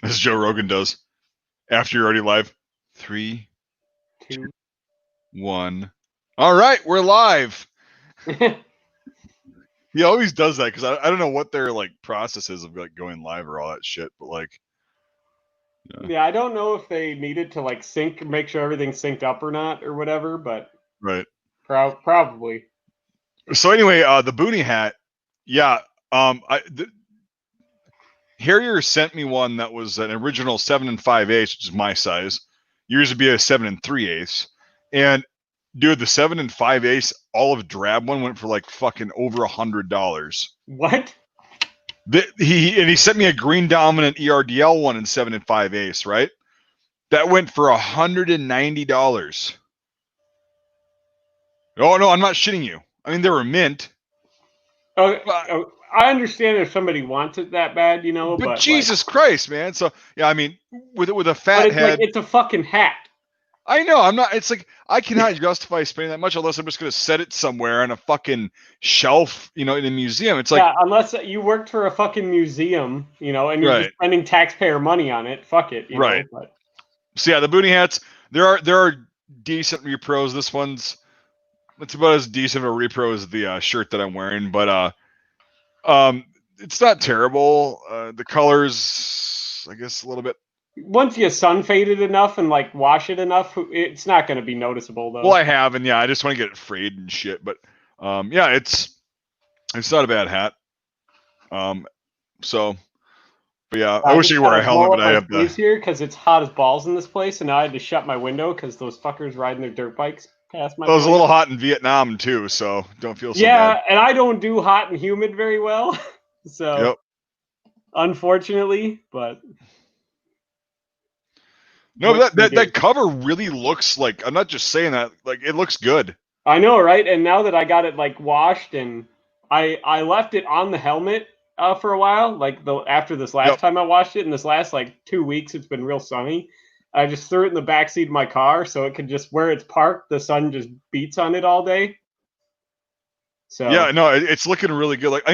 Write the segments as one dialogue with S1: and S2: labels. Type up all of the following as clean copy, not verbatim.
S1: As Joe Rogan does. After you're already live. 3, 2, 1. All right, we're live. He always does that because I don't know what their like process is of like going live or all that shit, but like.
S2: Yeah, I don't know if they needed to like make sure everything's synced up or not or whatever, but
S1: Right.
S2: Probably.
S1: So anyway, the Booney hat, yeah. Harrier sent me one that was an original 7 5/8, which is my size. Yours would be a 7 3/8, and dude, the 7 5/8 olive drab one went for like fucking over $100.
S2: What?
S1: He sent me a green dominant ERDL one in 7 5/8, right? That went for $190. Oh no, I'm not shitting you. I mean, they were mint.
S2: Oh, I understand if somebody wants it that bad, you know,
S1: but
S2: but
S1: Jesus Christ, man. So yeah, I mean, with a fat head,
S2: like, it's a fucking hat.
S1: I know. I'm not. It's like I cannot justify spending that much unless I'm just going to set it somewhere on a fucking shelf, in a museum. It's like,
S2: yeah, unless you worked for a fucking museum, and you're just spending taxpayer money on it. Fuck it, you know. But.
S1: So yeah, the Booney hats. There are decent repros. This one's it's about as decent of a repro as the shirt that I'm wearing, but it's not terrible. The colors, I guess, a little bit.
S2: Once you sun fade it enough and like wash it enough, it's not going to be noticeable though.
S1: Well, I have, and yeah, I just want to get it frayed and shit. But yeah, it's not a bad hat. So, but yeah, I wish you were a helmet, but I have the
S2: here because it's hot as balls in this place, and now I had to shut my window because those fuckers riding their dirt bikes past my.
S1: It was a little hot in Vietnam too, so don't feel so bad.
S2: Yeah, and I don't do hot and humid very well, so unfortunately, but.
S1: No, that cover really looks like, I'm not just saying that, like it looks good.
S2: I know, right? And now that I got it like washed and I left it on the helmet for a while, like after this last time I washed it, and this last like 2 weeks it's been real sunny. I just threw it in the backseat of my car so it could just, where it's parked, the sun just beats on it all day. So
S1: yeah, no, it's looking really good. Like I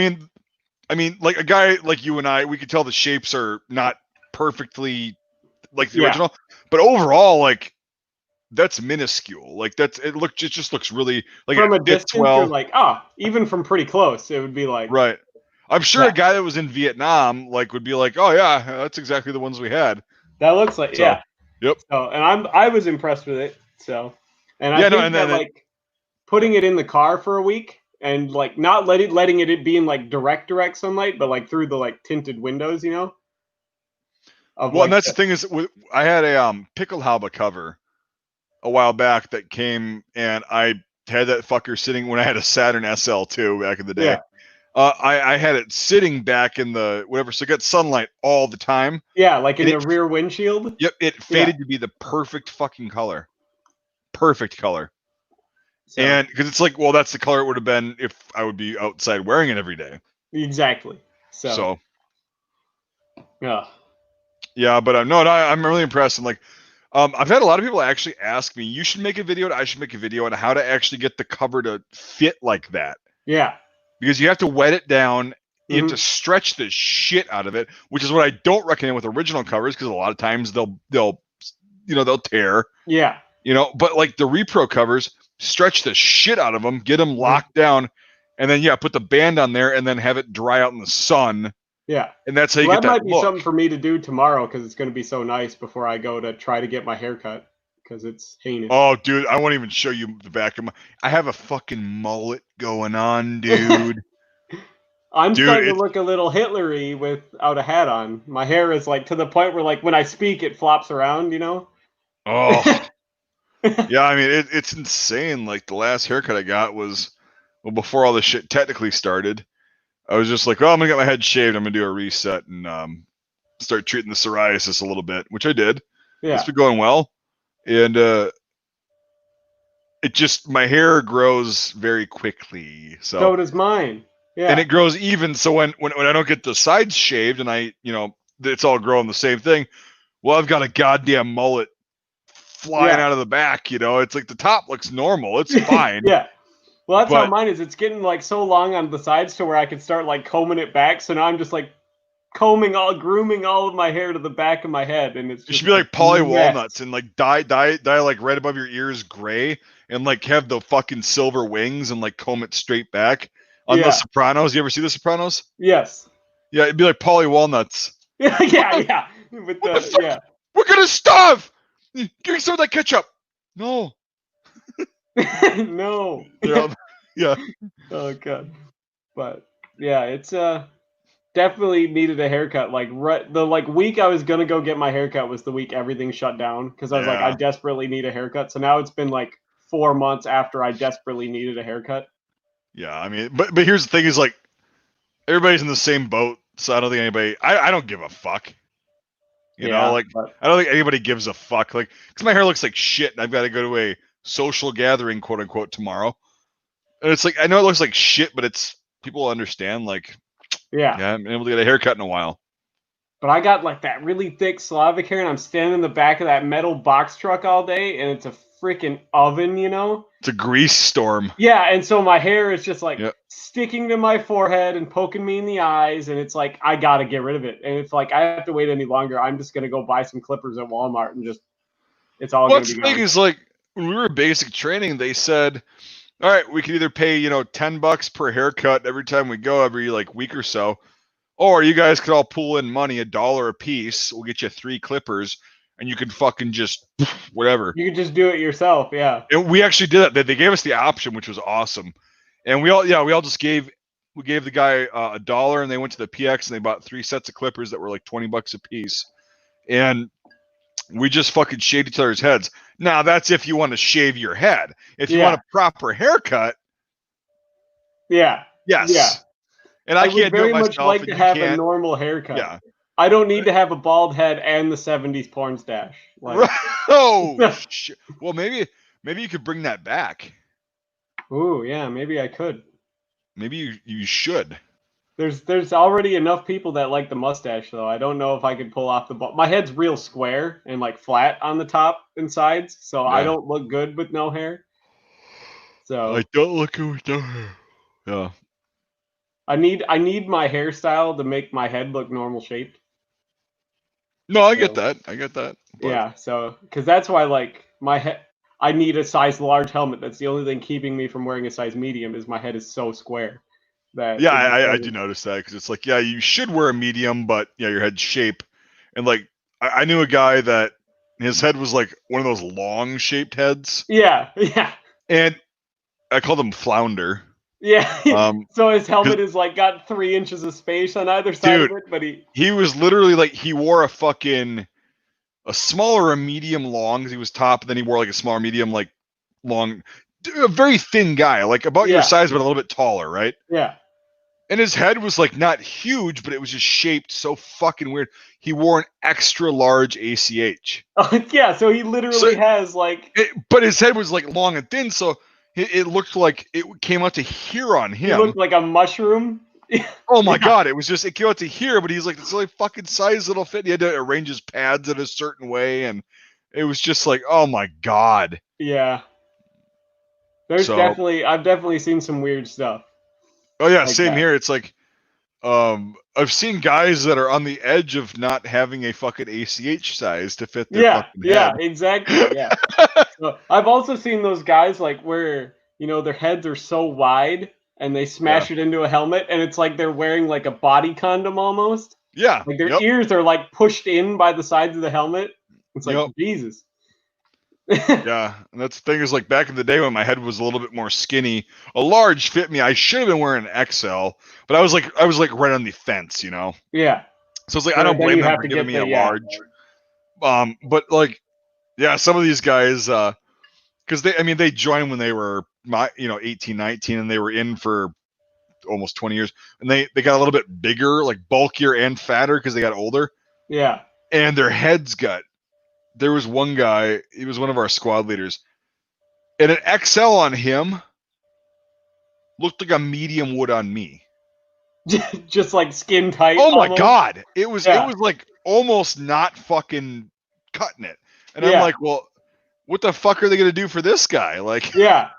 S1: mean, like a guy like you and I, we could tell the shapes are not perfectly like the original, but overall, like that's minuscule. Like it just looks really like
S2: from a distance. You're like, even from pretty close, it would be like
S1: right. I'm sure a guy that was in Vietnam like would be like, oh yeah, that's exactly the ones we had.
S2: That looks like
S1: Yep.
S2: So, and I was impressed with it. So, and I think that like putting it in the car for a week and like not letting it be in like direct sunlight, but like through the like tinted windows,
S1: Well, and that's the thing is, I had a Pickelhaube cover a while back that came, and I had that fucker sitting when I had a Saturn SL2 back in the day. I had it sitting back in the whatever, so it got sunlight all the time.
S2: Yeah, like in the rear windshield.
S1: Yep, it faded to be the perfect fucking color. Perfect color. So. And because it's like, well, that's the color it would have been if I would be outside wearing it every day.
S2: Exactly. So. Yeah.
S1: Yeah, but I'm really impressed. And like, I've had a lot of people actually ask me, you should make a video, I should make a video on how to actually get the cover to fit like that.
S2: Yeah.
S1: Because you have to wet it down, you have to stretch the shit out of it, which is what I don't recommend with original covers, because a lot of times they'll tear.
S2: Yeah.
S1: But like the repro covers, stretch the shit out of them, get them locked down, and then put the band on there and then have it dry out in the sun.
S2: Yeah,
S1: and that's how you get that
S2: might be something for me to do tomorrow because it's going to be so nice before I go to try to get my hair cut because it's heinous.
S1: Oh, dude, I won't even show you the back of I have a fucking mullet going on, dude.
S2: I'm starting to look a little Hitlery without a hat on. My hair is like to the point where like when I speak, it flops around,
S1: Oh. Yeah, I mean, it's insane. Like the last haircut I got was, before all this shit technically started. I was just like, I'm going to get my head shaved. I'm going to do a reset and start treating the psoriasis a little bit, which I did.
S2: Yeah.
S1: It's been going well. And my hair grows very quickly. So
S2: does mine. Yeah.
S1: And it grows even. So when I don't get the sides shaved and it's all growing the same thing, well, I've got a goddamn mullet flying out of the back. It's like the top looks normal. It's fine.
S2: Yeah. Well, that's how mine is. It's getting like so long on the sides to where I can start like combing it back. So now I'm just like grooming all of my hair to the back of my head, and it's just
S1: it should be like Polly Walnuts and like dye like right above your ears gray and like have the fucking silver wings and like comb it straight back. On The Sopranos, you ever see The Sopranos?
S2: Yes.
S1: Yeah, it'd be like Polly Walnuts.
S2: yeah. With
S1: the We're gonna starve. Give me some of that ketchup. No.
S2: No.
S1: Yeah.
S2: Oh god. But yeah, it's definitely needed a haircut. Like the week I was gonna go get my haircut was the week everything shut down because I was like, I desperately need a haircut. So now it's been like 4 months after I desperately needed a haircut.
S1: Yeah, I mean, but here's the thing: is like everybody's in the same boat, so I don't think anybody. I don't give a fuck. You know, like I don't think anybody gives a fuck. Like, because my hair looks like shit, and I've got to go to a social gathering, quote unquote, tomorrow. And it's like I know it looks like shit, but it's people understand. Like, yeah, I haven't been able to get a haircut in a while.
S2: But I got like that really thick Slavic hair, and I'm standing in the back of that metal box truck all day, and it's a freaking oven, you know?
S1: It's a grease storm.
S2: Yeah, and so my hair is just like sticking to my forehead and poking me in the eyes, and it's like I gotta get rid of it. And if like I have to wait any longer, I'm just gonna go buy some clippers at Walmart and just it's all gonna be gone.
S1: The thing is, like when we were basic training, they said, all right, we can either pay, $10 per haircut every time we go every like week or so. Or you guys could all pull in money, $1 a piece. We'll get you 3 clippers, and you can fucking just whatever.
S2: You can just do it yourself, yeah.
S1: And we actually did that. They gave us the option, which was awesome. And we all just gave the guy $1, and they went to the PX and they bought 3 sets of clippers that were like $20 a piece, and we just fucking shaved each other's heads. Now that's if you want to shave your head. If you want a proper haircut, yes.
S2: Yeah.
S1: And I can't do it myself.
S2: Much like to have a normal haircut.
S1: Yeah.
S2: I don't need to have a bald head and the 70s porn stash.
S1: Like, oh, shit. Well, maybe you could bring that back.
S2: Ooh, yeah, maybe I could.
S1: Maybe you should.
S2: There's already enough people that like the mustache, though. I don't know if I could pull off the bald. My head's real square and like flat on the top and sides, so I don't look good with no hair. So
S1: I don't look good with no hair. Yeah.
S2: I need my hairstyle to make my head look normal shaped.
S1: No, I get that. But...
S2: Yeah, so because that's why like my head, I need a size large helmet. That's the only thing keeping me from wearing a size medium is my head is so square. That
S1: I do notice that because it's like you should wear a medium, but your head shape, and like I knew a guy that his head was like one of those long shaped heads.
S2: Yeah.
S1: And I called him Flounder.
S2: Yeah. So his helmet is like got 3 inches of space on either side of it, but he
S1: was literally like he wore a small or a medium long because he was top, and then he wore like a small medium like long, a very thin guy, like about your size but a little bit taller, right?
S2: Yeah.
S1: And his head was like not huge, but it was just shaped so fucking weird. He wore an extra large ACH.
S2: Yeah, so he literally has like
S1: but his head was like long and thin, so it looked like it came out to here on him.
S2: He looked like a mushroom.
S1: Oh my god, it came out to here, but he's like, this only fucking size that'll fit. He had to arrange his pads in a certain way, and it was just like, oh my god.
S2: Yeah. I've definitely seen some weird stuff.
S1: Oh yeah, like same here. It's like I've seen guys that are on the edge of not having a fucking ACH size to fit their fucking head.
S2: Yeah, exactly. Yeah. So I've also seen those guys like where, their heads are so wide and they smash it into a helmet and it's like they're wearing like a body condom almost.
S1: Yeah.
S2: Like their ears are like pushed in by the sides of the helmet. It's like, Jesus.
S1: Yeah, and that's the thing is like back in the day when my head was a little bit more skinny, a large fit me. I should have been wearing an XL, but I was like right on the fence,
S2: Yeah.
S1: So it's like I don't blame them for giving me a large. But like, yeah, some of these guys, because they joined when they were 18, 19, and they were in for almost 20 years, and they got a little bit bigger, like bulkier and fatter because they got older.
S2: Yeah.
S1: And their heads got. There was one guy, he was one of our squad leaders, and an XL on him looked like a medium would on me.
S2: Just like skin tight.
S1: Oh my god. It was like almost not fucking cutting it. And I'm like, well, what the fuck are they gonna do for this guy? Like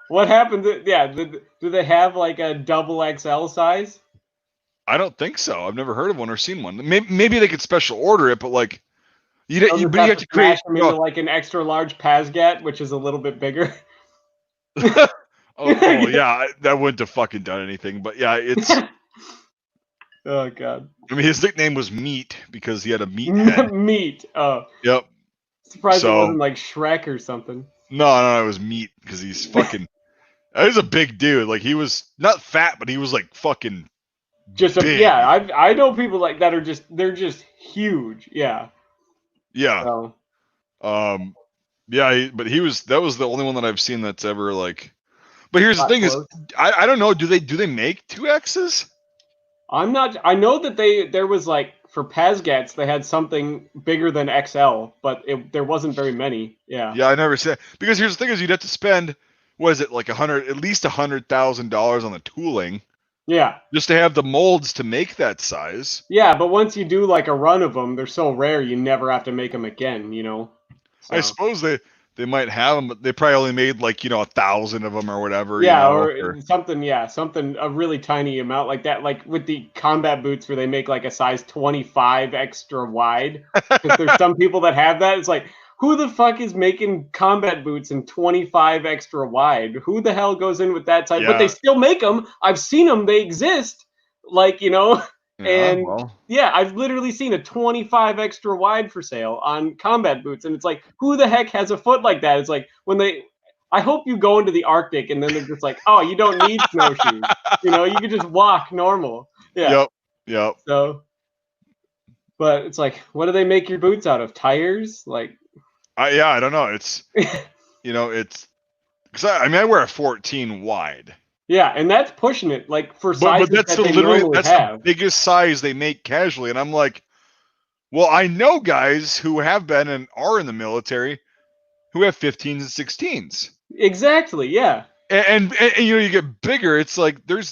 S2: what happened? Do they have like a double XL size?
S1: I don't think so. I've never heard of one or seen one. Maybe they could special order it, but like you have to create
S2: them into like an extra large Pasgat, which is a little bit bigger.
S1: oh yeah, that wouldn't have fucking done anything. But yeah, it's.
S2: Oh god.
S1: I mean, his nickname was Meat because he had a meat head.
S2: Meat. Oh.
S1: Yep.
S2: Surprised it wasn't like Shrek or something.
S1: No, it was Meat because he's fucking. He's a big dude. Like he was not fat, but he was like fucking.
S2: Just
S1: big.
S2: Yeah. I know people like that are they're just huge. Yeah.
S1: Yeah. So. Yeah, but that was the only one that I've seen that's ever like. But here's the thing: is I don't know. Do they make 2Xs?
S2: I'm not. I know that there was like for Pasgats they had something bigger than XL, but there wasn't very many. Yeah.
S1: Yeah, I never said because here's the thing: is you'd have to spend what is it like at least $100,000 on the tooling.
S2: Yeah.
S1: Just to have the molds to make that size.
S2: Yeah, but once you do like a run of them, they're so rare you never have to make them again. You know.
S1: So. I suppose they might have them, but they probably only made like 1,000 of them or whatever.
S2: Yeah, or something. Yeah, something a really tiny amount like that. Like with the combat boots, where they make like a size 25 extra wide. Because there's some people that have that. It's like, who the fuck is making combat boots in 25 extra wide? Who the hell goes in with that size? Yeah. But they still make them. I've seen them. They exist. Like And yeah, I've literally seen a 25 extra wide for sale on combat boots. And it's like, who the heck has a foot like that? It's like I hope you go into the Arctic and then they're just like, oh, you don't need snowshoes. You can just walk normal. Yeah.
S1: Yep.
S2: So, but it's like, what do they make your boots out of? Tires? Like,
S1: I don't know. It's, it's, because I wear a 14 wide.
S2: Yeah, and that's pushing it, like for sizes
S1: but that's the biggest size they make casually, and I'm like, well, I know guys who have been and are in the military who have 15s and 16s.
S2: Exactly, yeah.
S1: And you get bigger. It's like there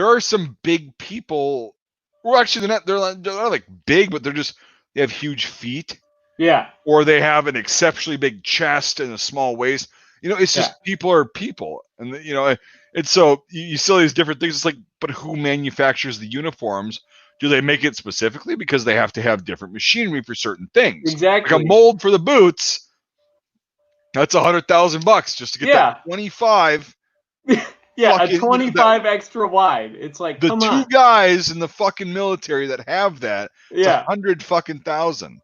S1: are some big people. Well, actually, they're not like big, but they have huge feet.
S2: Yeah.
S1: Or they have an exceptionally big chest and a small waist. It's just people are people, and and so you see all these different things. It's like, but who manufactures the uniforms? Do they make it specifically because they have to have different machinery for certain things?
S2: Exactly.
S1: Like a mold for the boots, that's $100,000 just to get that 25.
S2: Yeah, a 25 extra wide. It's like
S1: the two guys in the fucking military that have that. It's $100,000.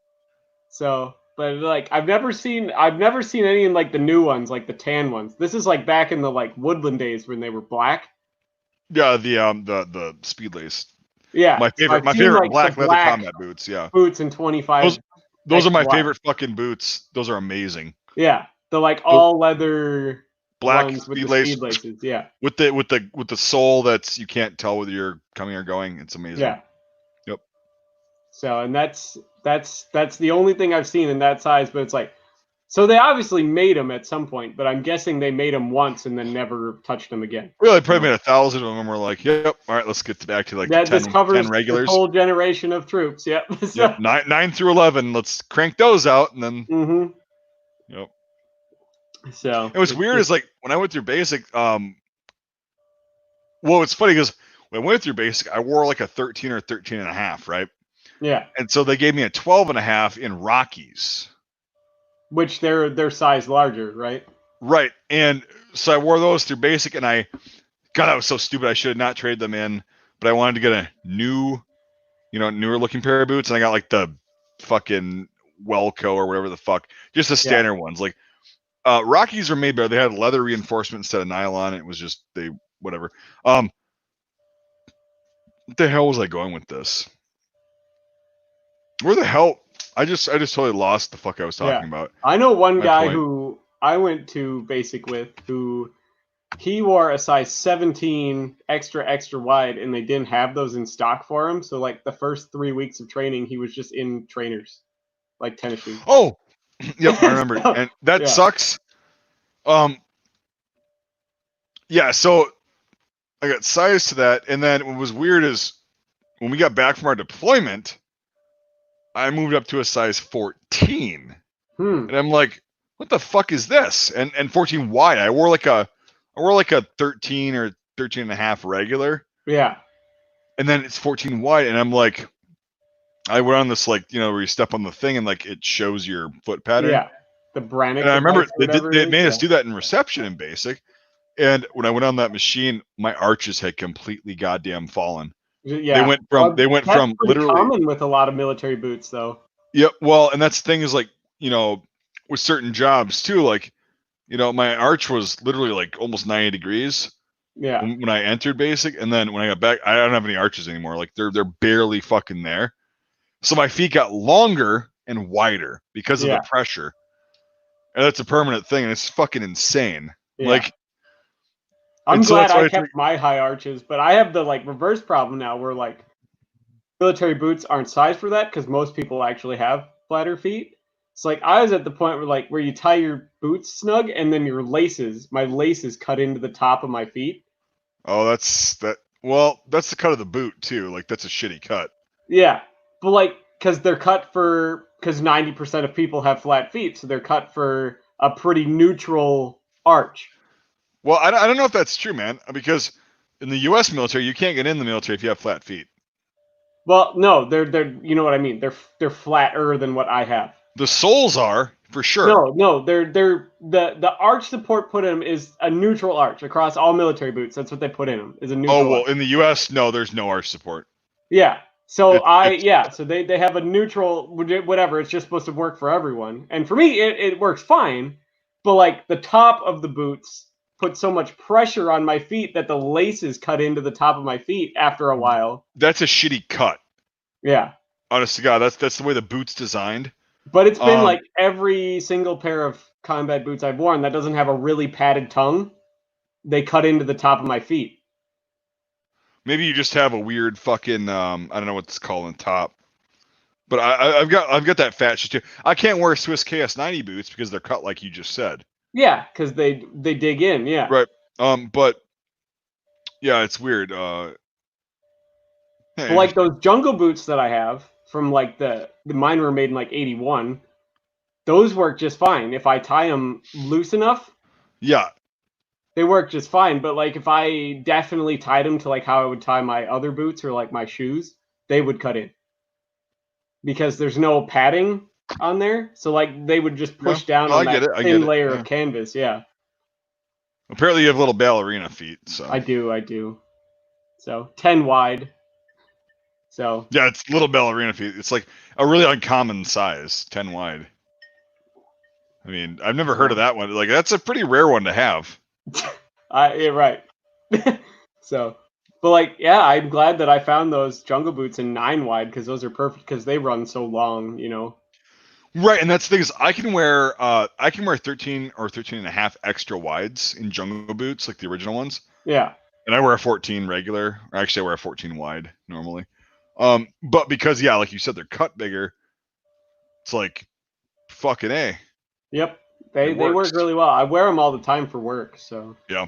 S2: So. But like I've never seen any in like the new ones, like the tan ones. This is like back in the like Woodland days when they were black.
S1: Yeah, the speed lace.
S2: Yeah,
S1: my favorite like black leather combat boots. Yeah,
S2: boots and 25.
S1: Those are my favorite fucking boots. Those are amazing.
S2: Yeah, the like all leather
S1: black
S2: ones with the speed laces. Yeah,
S1: with the sole that's you can't tell whether you're coming or going. It's amazing.
S2: Yeah.
S1: Yep.
S2: So and that's the only thing I've seen in that size, but it's like, so they obviously made them at some point, but I'm guessing they made them once and then never touched them again.
S1: Really, probably made 1,000 of them. We're like, yep, all right, let's get back to like
S2: that.
S1: The
S2: 10
S1: regulars.
S2: The whole generation of troops. Yep. So.
S1: Yep. 9 through 11. Let's crank those out and then.
S2: Mm-hmm.
S1: Yep.
S2: So
S1: it was weird. Is like when I went through basic. Well, it's funny because when I went through basic, I wore like a 13 or 13 and a half, right?
S2: Yeah.
S1: And so they gave me a 12 and a half in Rockies.
S2: Which they're size larger, right?
S1: Right. And so I wore those through basic and I was so stupid. I should have not traded them in, but I wanted to get a new, newer looking pair of boots. And I got like the fucking Welco or whatever the fuck, just the standard ones. Like Rockies were made better. They had leather reinforcement instead of nylon. It was just, whatever. What the hell was I going with this? Where the hell? I just totally lost the fuck I was talking about.
S2: I know one guy who I went to basic with who he wore a size 17 extra wide and they didn't have those in stock for him. So like the first 3 weeks of training, he was just in trainers, like tennis shoes.
S1: Oh, yep, I remember. And that sucks. Yeah, so I got sized to that. And then what was weird is when we got back from our deployment, I moved up to a size 14. And I'm like, what the fuck is this? And 14 wide. I wore like a 13 or 13 and a half regular.
S2: Yeah.
S1: and then it's 14 wide, and I'm like, I went on this like, you know, where you step on the thing and like it shows your foot pattern.
S2: Yeah, the Brannick
S1: And I remember
S2: device
S1: they made us do that in reception in basic. And when I went on that machine, my arches had completely goddamn fallen.
S2: Yeah,
S1: They went
S2: that's
S1: from
S2: pretty
S1: literally.
S2: common with a lot of military boots, though.
S1: Yep. Well, and that's the thing is like, you know, with certain jobs too, like, you know, my arch was literally like almost 90 degrees
S2: Yeah,
S1: when I entered basic, and then when I got back, I don't have any arches anymore. Like they're barely fucking there. So my feet got longer and wider because of the pressure. And that's a permanent thing, and it's fucking insane.
S2: Yeah.
S1: Like,
S2: I'm
S1: so
S2: glad
S1: that's why
S2: I kept my high arches, but I have the like reverse problem now where like military boots aren't sized for that because most people actually have flatter feet. It's like I was at the point where you tie your boots snug and then my laces cut into the top of my feet.
S1: Oh, that's that. Well, that's the cut of the boot too. Like that's a shitty cut.
S2: Yeah, but like because they're cut because 90% of people have flat feet, so they're cut for a pretty neutral arch.
S1: Well, I don't know if that's true, man, because in the U.S. military, you can't get in the military if you have flat feet.
S2: Well, no, they're you know what I mean. They're flatter than what I have.
S1: The soles are for sure.
S2: No, they're the arch support put in them is a neutral arch across all military boots. That's what they put in them is a neutral.
S1: Oh well,
S2: arch.
S1: in the U.S., no, there's no arch support.
S2: Yeah. So
S1: it's
S2: so they have a neutral whatever. It's just supposed to work for everyone, and for me it works fine. But like the top of the boots put so much pressure on my feet that the laces cut into the top of my feet after a while.
S1: That's a shitty cut.
S2: Yeah.
S1: Honest to God, that's the way the boot's designed.
S2: But it's been like every single pair of combat boots I've worn that doesn't have a really padded tongue. They cut into the top of my feet.
S1: Maybe you just have a weird fucking I don't know what it's called on top. But I've got that fat shit too. I can't wear Swiss KS90 boots because they're cut like you just said.
S2: Yeah, because they dig in. Yeah.
S1: Right. But yeah, it's weird.
S2: But like those jungle boots that I have from like the mine were made in like 81. Those work just fine if I tie them loose enough.
S1: Yeah.
S2: They work just fine, but like if I definitely tied them to like how I would tie my other boots or like my shoes, they would cut in. Because there's no padding on there. So like they would just push down on that thin layer of canvas, yeah.
S1: Apparently you have little ballerina feet, so
S2: I do. So 10 wide. So
S1: yeah, it's little ballerina feet. It's like a really uncommon size, 10 wide. I mean, I've never heard of that one. Like that's a pretty rare one to have.
S2: Yeah, right. So, but like, yeah, I'm glad that I found those jungle boots in 9 wide because those are perfect because they run so long, you know.
S1: Right, and that's the thing is I can wear 13 or 13 and a half extra wides in jungle boots, like the original ones.
S2: Yeah.
S1: And I wear a 14 regular. Or actually I wear a 14 wide normally. But because like you said, they're cut bigger, it's like fucking A.
S2: Yep. They work really well. I wear them all the time for work, so
S1: yeah.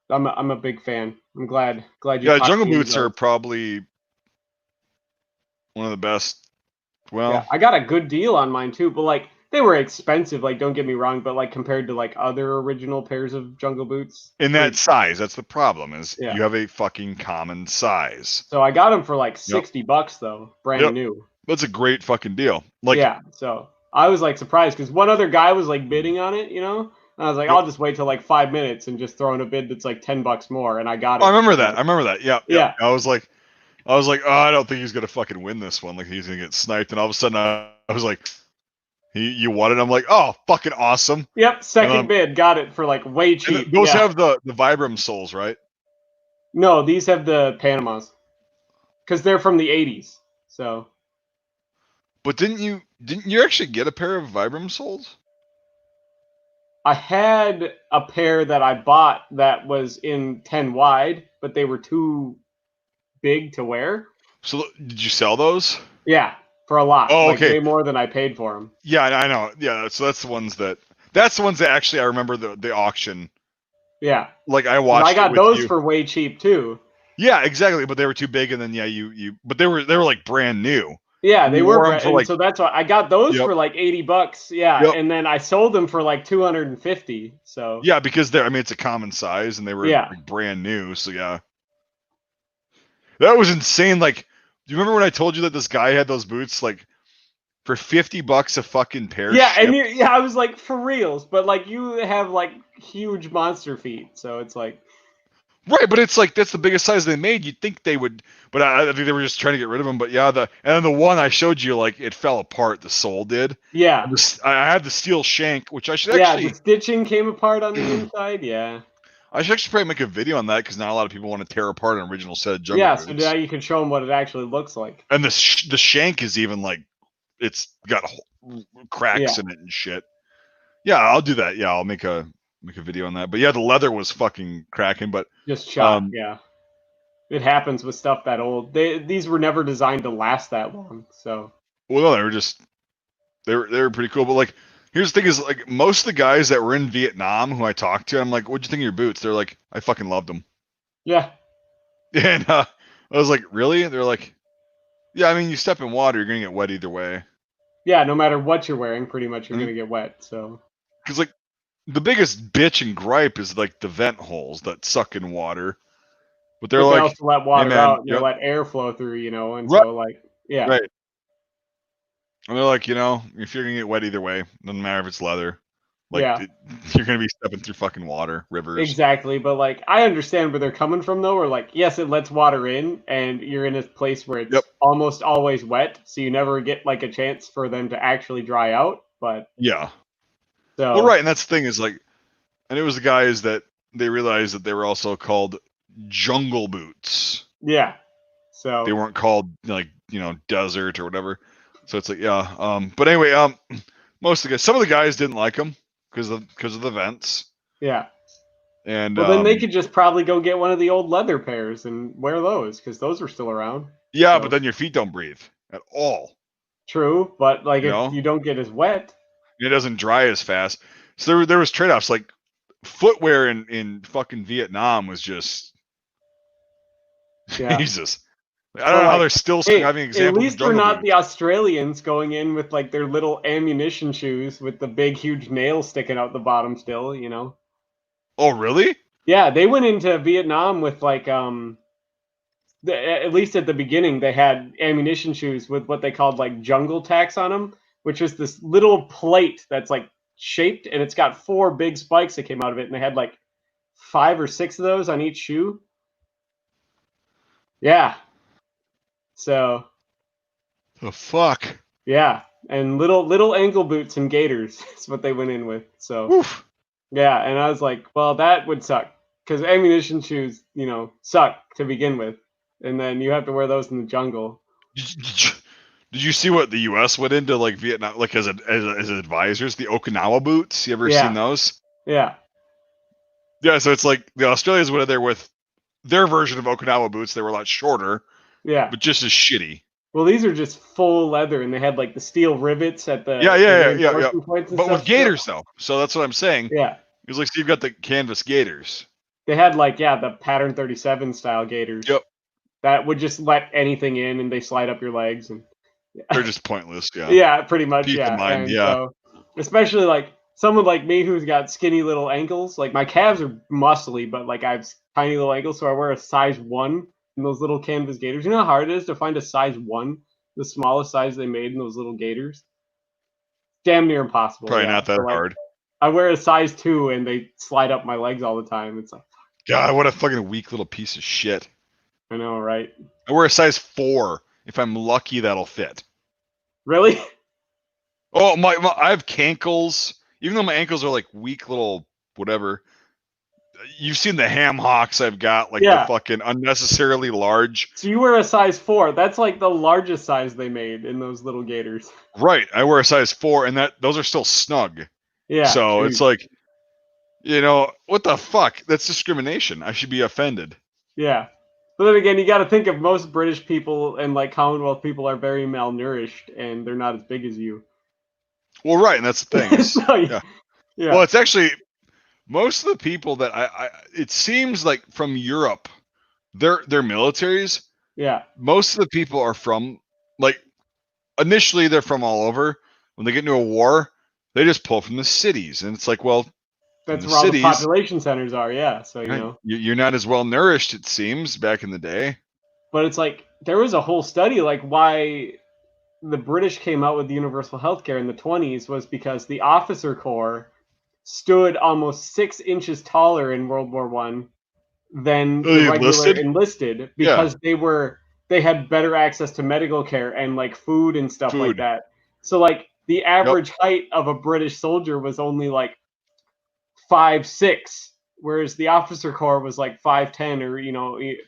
S2: I'm a big fan. I'm glad you.
S1: Yeah, jungle boots are probably one of the best. Well,
S2: yeah, I got a good deal on mine too, but like they were expensive. Like, don't get me wrong, but like compared to like other original pairs of jungle boots,
S1: in that size, that's the problem. Is you have a fucking common size.
S2: So I got them for like $60 though, brand new.
S1: That's a great fucking deal. Like,
S2: yeah, so I was like surprised because one other guy was like bidding on it, you know. And I was like, I'll just wait till like 5 minutes and just throw in a bid that's like $10 more, and I got it.
S1: I remember that. Yeah. I was like, oh, I don't think he's gonna fucking win this one. Like he's gonna get sniped, and all of a sudden I was like, you won it. I'm like, oh, fucking awesome.
S2: Yep, second bid, got it for like way cheap.
S1: Those have the Vibram soles, right?
S2: No, these have the Panamas because they're from the 80s. So.
S1: But didn't you actually get a pair of Vibram soles?
S2: I had a pair that I bought that was in 10 wide, but they were too big to wear.
S1: So did you sell those?
S2: Yeah, for a lot.
S1: Oh,
S2: okay. Way more than I paid for them.
S1: Yeah, I know. Yeah, so that's the ones that actually I remember the auction.
S2: Yeah.
S1: Like I watched.
S2: I got those for way cheap too.
S1: Yeah, exactly. But they were too big, and then you but they were like brand new.
S2: Yeah, they were
S1: wore them
S2: bred,
S1: for
S2: and
S1: like,
S2: so that's why I got those
S1: yep,
S2: for like $80. Yeah,
S1: yep,
S2: and then I sold them for like 250. So
S1: yeah, because they're, I mean, it's a common size and they were
S2: yeah,
S1: like brand new. So yeah, that was insane. Like, do you remember when I told you that this guy had those boots like for $50 a fucking pair
S2: yeah, and
S1: shipped?
S2: yeah, I was like for reals, but like you have like huge monster feet, so it's like
S1: Right, but it's like that's the biggest size they made. You'd think they would, but I think they were just trying to get rid of them. But yeah, and then the one I showed you, like it fell apart. The sole did.
S2: yeah,
S1: And I had the steel shank, which I should
S2: yeah, the
S1: actually,
S2: stitching came apart on the inside. Yeah,
S1: I should actually probably make a video on that because not a lot of people want to tear apart an original set of jungle
S2: yeah. So now
S1: boots.
S2: you can show them what it actually looks like.
S1: And the shank is even like it's got cracks
S2: Yeah,
S1: in it and shit. Yeah, I'll do that. Yeah, I'll make a video on that. But yeah, the leather was fucking cracking. But
S2: just shot.
S1: um,
S2: Yeah, it happens with stuff that old. These were never designed to last that long. So
S1: well, no, they were just they were pretty cool. But like, here's the thing: is like most of the guys that were in Vietnam who I talked to, I'm like, "What'd you think of your boots?" They're like, "I fucking loved them."
S2: yeah,
S1: And I was like, "Really?" They're like, "Yeah, I mean, you step in water, you're gonna get wet either way."
S2: yeah. No matter what you're wearing, pretty much you're
S1: Because
S2: gonna get wet. So
S1: like the biggest bitch and gripe is like the vent holes that suck in water. But they're
S2: but they
S1: like,
S2: also let
S1: "Hey
S2: water
S1: man,
S2: out and they
S1: yep,
S2: let air flow through, and
S1: right,
S2: so like yeah,
S1: right." And they're like, if you're gonna get wet either way, doesn't matter if it's leather. Like
S2: yeah.
S1: you're gonna be stepping through fucking water, rivers.
S2: Exactly, but, like, I understand where they're coming from, though, where, like, yes, it lets water in, and you're in a place where
S1: Yep.
S2: it's almost always wet, so you never get, like, a chance for them to actually dry out, but
S1: Yeah. Well,
S2: so
S1: right, and that's the thing is like, and it was the guys that they realized that they were also called jungle boots.
S2: yeah.
S1: They
S2: So,
S1: weren't called like desert or whatever. So it's like yeah. But anyway, most of the guys, some of the guys didn't like them because of the vents,
S2: yeah.
S1: and
S2: Well, then they could just probably go get one of the old leather pairs and wear those because those are still around.
S1: yeah, but
S2: So,
S1: then your feet don't breathe at all.
S2: true, but, like,
S1: You
S2: if
S1: know,
S2: you don't get as wet
S1: it doesn't dry as fast. So there was trade offs. Like footwear in fucking Vietnam was just
S2: yeah.
S1: Jesus. I don't
S2: But,
S1: know how
S2: like,
S1: they're still
S2: hey,
S1: surviving
S2: at
S1: examples of
S2: least we're
S1: jungle
S2: not the
S1: boots.
S2: Australians going in with, like, their little ammunition shoes with the big, huge nail sticking out the bottom still.
S1: Oh, really?
S2: Yeah, they went into Vietnam with, like, at least at the beginning, they had ammunition shoes with what they called, like, jungle tacks on them, which is this little plate that's, like, shaped, and it's got 4 big spikes that came out of it, and they had, like, 5 or 6 of those on each shoe. Yeah. So
S1: The fuck?
S2: yeah, and little ankle boots and gaiters is what they went in with. So
S1: Woof.
S2: yeah, and I was like, well, that would suck because ammunition shoes, suck to begin with, and then you have to wear those in the jungle.
S1: Did you see what the U.S. went into like Vietnam, like as advisors? The Okinawa boots. You ever seen
S2: Yeah,
S1: those?
S2: yeah,
S1: Yeah. So it's like the Australians went in there with their version of Okinawa boots. They were a lot shorter,
S2: yeah.
S1: but just as shitty.
S2: Well, these are just full leather, and they had like the steel rivets at
S1: Yeah,
S2: the
S1: yeah, yeah, yeah, yeah.
S2: reinforcement points and
S1: But with
S2: stuff still.
S1: gators though. So that's what I'm saying.
S2: Yeah,
S1: It's like so you've got the canvas gators.
S2: they had like the pattern 37 style gaiters
S1: Yep.
S2: that would just let anything in, and they slide up your legs and.
S1: They're just pointless. Yeah.
S2: Yeah, pretty much,
S1: Peace of
S2: yeah,
S1: mind.
S2: and
S1: Yeah.
S2: so especially, like, someone like me who's got skinny little ankles, like, my calves are muscly, but, like, I have tiny little ankles, so I wear a size 1 in those little canvas gaiters. You know how hard it is to find a size 1? The smallest size they made in those little gaiters? Damn near impossible,
S1: Probably
S2: yeah,
S1: not that
S2: so, like,
S1: hard.
S2: I wear a size 2 and they slide up my legs all the time, it's like,
S1: God, what a fucking weak little piece of shit.
S2: I know, right?
S1: I wear a size 4. If I'm lucky, that'll fit.
S2: Really?
S1: Oh, I have cankles. Even though my ankles are like weak little whatever. You've seen the ham hocks I've got, like the
S2: Yeah.
S1: fucking unnecessarily large.
S2: So you wear a size 4, that's, like, the largest size they made in those little gaiters.
S1: Right. I wear a size 4, and those are still snug.
S2: Yeah,
S1: So it's
S2: jeez.
S1: like, what the fuck? That's discrimination. I should be offended.
S2: Yeah. But then again, you got to think of most British people and like Commonwealth people are very malnourished and they're not as big as you.
S1: Well, right, and that's the thing is,
S2: So,
S1: yeah.
S2: yeah.
S1: Well, it's actually most of the people that it seems like from Europe, their militaries.
S2: Yeah.
S1: Most of the people are from like initially they're from all over. When they get into a war, they just pull from the cities, and it's like, well,
S2: That's
S1: the
S2: where all the
S1: cities,
S2: population centers are. Yeah, so
S1: you're not as well nourished, it seems, back in the day.
S2: But it's like there was a whole study like why the British came out with universal healthcare in the 20s was because the officer corps stood almost 6 inches taller in World War One than the regular enlisted because they had better access to medical care and like food and stuff like that. So like the average height of a British soldier was only like 5'6", whereas the officer corps was like 5'10" or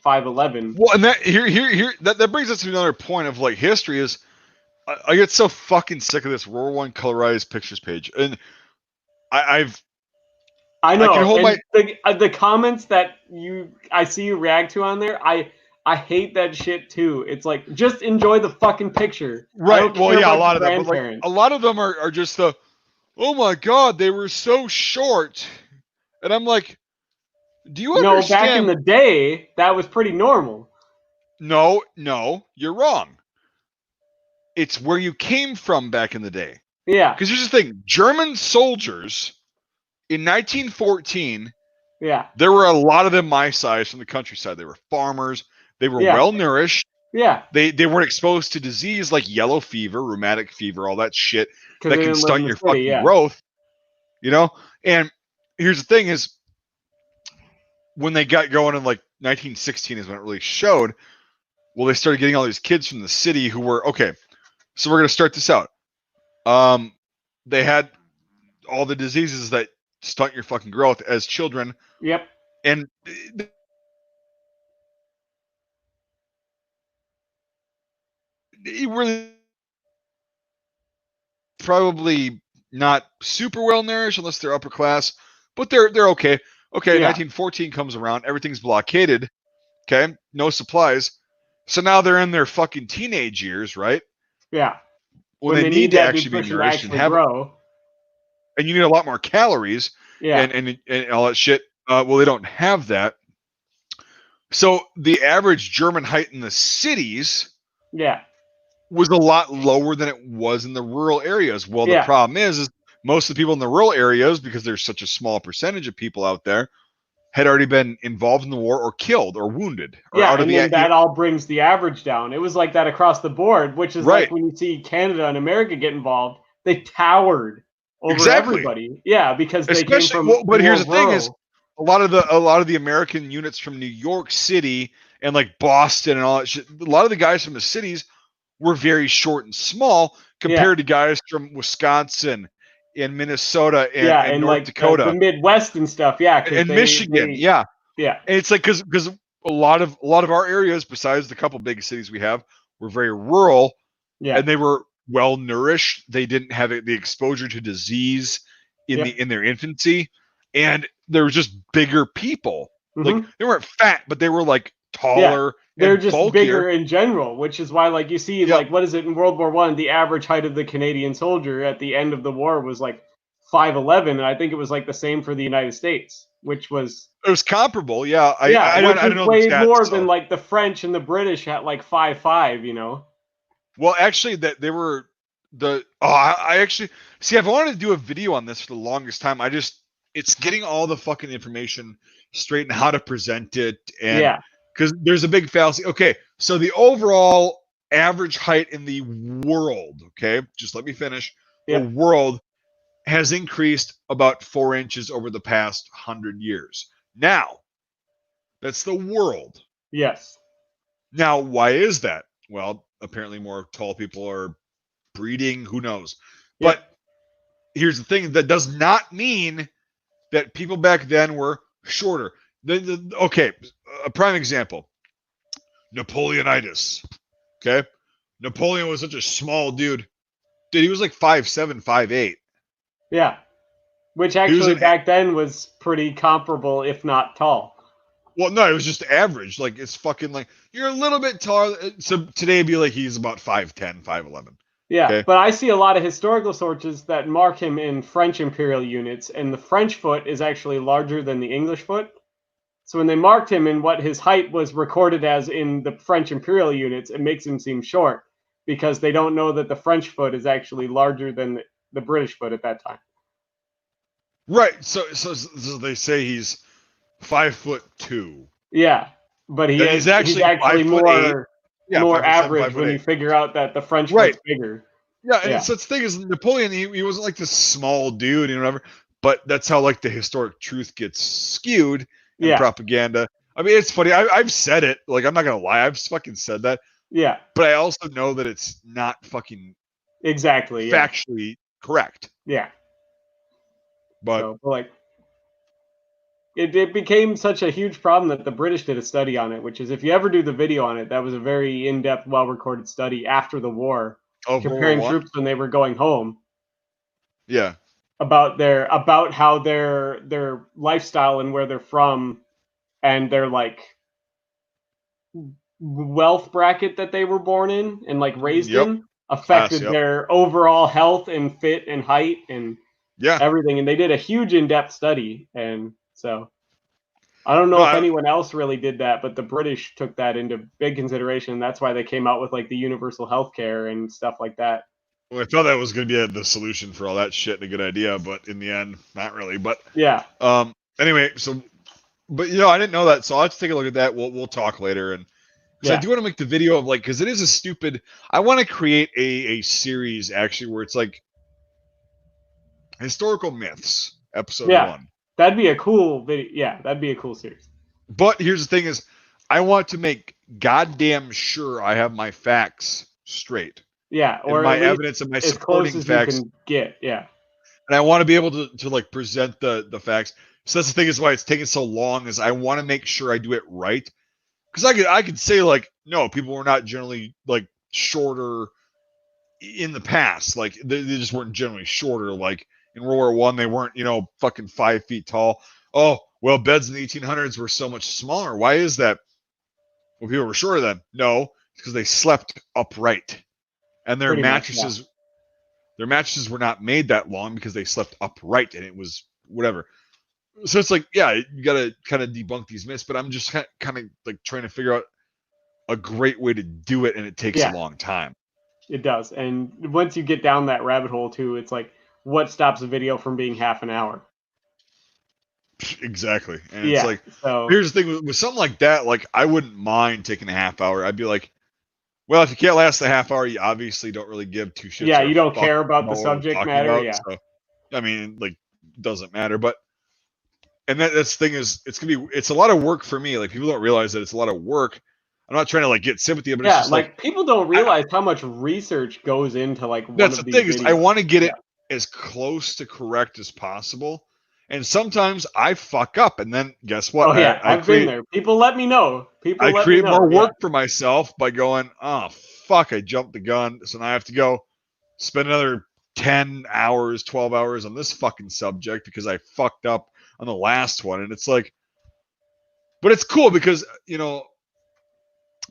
S2: 5'11".
S1: Well, and that brings us to another point of like history is I get so fucking sick of this World War One colorized pictures page, and I
S2: know
S1: I can hold
S2: the comments that I see you react to on there. I hate that shit too. It's like just enjoy the fucking picture.
S1: Right. Well, yeah, a lot of them, but like a lot of them are just the, oh my god, they were so short, and I'm like, do you understand?
S2: No, back in the day, that was pretty normal.
S1: No, you're wrong. It's where you came from back in the day.
S2: Yeah.
S1: Because here's the thing: German soldiers in 1914.
S2: Yeah.
S1: There were a lot of them my size from the countryside. They were farmers. They were well nourished.
S2: Yeah.
S1: They weren't exposed to disease like yellow fever, rheumatic fever, all that shit that can stunt your fucking growth. And here's the thing is when they got going in like 1916 is when it really showed. Well, they started getting all these kids from the city who were okay. So we're going to start this out. They had all the diseases that stunt your fucking growth as children.
S2: Yep.
S1: And really probably not super well nourished unless they're upper class, but they're okay. Okay, 1914 comes around, everything's blockaded. Okay, no supplies. So now they're in their fucking teenage years, right?
S2: Yeah.
S1: When they need to actually be nourished and grow. And you need a lot more calories and all that shit. Well, they don't have that. So the average German height in the cities was a lot lower than it was in the rural areas. Well, the problem is most of the people in the rural areas, because there's such a small percentage of people out there, had already been involved in the war or killed or wounded.
S2: That all brings the average down. It was like that across the board, which is like when you see Canada and America get involved, they towered over everybody. Yeah, because they came from
S1: but here's the thing is a lot of the American units from New York City and like Boston and all that shit, a lot of the guys from the cities were very short and small compared to guys from Wisconsin and Minnesota and North
S2: like
S1: Dakota,
S2: the Midwest and stuff,
S1: and Michigan, and it's like because a lot of our areas, besides the couple big cities we have, were very rural, and they were well nourished. They didn't have the exposure to disease in their infancy, and there was just bigger people. Like they weren't fat, but they were like taller.
S2: They're just bulkier. Bigger in general, which is why, like, you see, like, what is it in World War One? The average height of the Canadian soldier at the end of the war was like 5'11", and I think it was like the same for the United States, which was
S1: comparable. Yeah, I don't know
S2: way more than like the French and the British at like 5'5".
S1: Well, actually, that they were I actually see. I've wanted to do a video on this for the longest time. It's getting all the fucking information straight and how to present it and. Because there's a big fallacy. Okay, so the overall average height in the world, okay, just let me finish. The world has increased about 4 inches over the past 100 years. Now, that's the world.
S2: Yes.
S1: Now, why is that? Well, apparently more tall people are breeding. Who knows? But here's the thing. That does not mean that people back then were shorter. Okay, a prime example. Napoleonitis. Okay? Napoleon was such a small dude. Dude, he was like 5'7", 5'8".
S2: Yeah. Which actually back then was pretty comparable, if not tall.
S1: Well, no, it was just average. Like, it's fucking like, you're a little bit taller. So today it'd be like he's about 5'10", 5'11".
S2: Yeah, okay? But I see a lot of historical sources that mark him in French imperial units, and the French foot is actually larger than the English foot. So when they marked him in what his height was recorded as in the French imperial units, it makes him seem short. because they don't know that the French foot is actually larger than the British foot at that time.
S1: Right. So they say he's 5'2".
S2: Yeah, but he's actually
S1: 5'8".
S2: more
S1: Yeah, 5'7",
S2: average when
S1: 5'8".
S2: you figure out that the French
S1: Right.
S2: foot's bigger.
S1: Yeah, and so the thing is, Napoleon, he wasn't like this small dude, whatever. But that's how like the historic truth gets skewed and propaganda. I mean, it's funny. I've said it. Like, I'm not gonna lie. I've fucking said that.
S2: Yeah.
S1: But I also know that it's not fucking factually correct.
S2: Yeah.
S1: But
S2: so, like, it became such a huge problem that the British did a study on it, which is, if you ever do the video on it, that was a very in-depth, well-recorded study after the war, comparing troops when they were going home.
S1: Yeah.
S2: About how their lifestyle and where they're from and their like wealth bracket that they were born in and like raised in affected their overall health and fit and height and everything. And they did a huge in-depth study. And so I don't know if anyone else really did that, but the British took that into big consideration. That's why they came out with like the universal healthcare and stuff like that.
S1: Well, I thought that was going to be the solution for all that shit and a good idea, but in the end, not really. But anyway, so, but I didn't know that, so I'll have to take a look at that. We'll talk later, and because I do want to make the video of like, because it is a stupid. I want to create a series actually where it's like historical myths, episode 1.
S2: That'd be a cool video. Yeah, that'd be a cool series.
S1: But here's the thing: is I want to make goddamn sure I have my facts straight.
S2: Yeah, or
S1: my evidence and my supporting facts.
S2: You can get, and
S1: I want to be able to like present the facts. So that's the thing, is why it's taking so long, is I want to make sure I do it right. Because I could say like, no, people were not generally like shorter in the past. Like they just weren't generally shorter. Like in World War One, they weren't fucking 5 feet tall. Oh well, beds in the 1800s were so much smaller. Why is that? Well, people were shorter then. No, because they slept upright. And their mattresses were not made that long because they slept upright, and it was whatever. So it's like, yeah, you got to kind of debunk these myths, but I'm just kind of like trying to figure out a great way to do it, and it takes a long time.
S2: It does. And once you get down that rabbit hole too, it's like, what stops a video from being half an hour?
S1: Exactly. And it's like, here's the thing with something like that, like I wouldn't mind taking a half hour. I'd be like, well, if you can't last a half hour, you obviously don't really give two shits.
S2: Yeah, you don't care about the subject matter.
S1: So, I mean, like, it doesn't matter. But, and that's the thing is, it's a lot of work for me. Like, people don't realize that it's a lot of work. I'm not trying to like get sympathy, but it's just like
S2: people don't realize how much research goes into like one
S1: that's
S2: of
S1: the
S2: these
S1: thing
S2: videos.
S1: Is I want to get it as close to correct as possible. And sometimes I fuck up, and then guess what?
S2: Oh yeah, I've been there. People let me know.
S1: I create more work for myself by going, oh fuck, I jumped the gun, so now I have to go spend another 10 hours, 12 hours on this fucking subject because I fucked up on the last one. And it's like, but it's cool because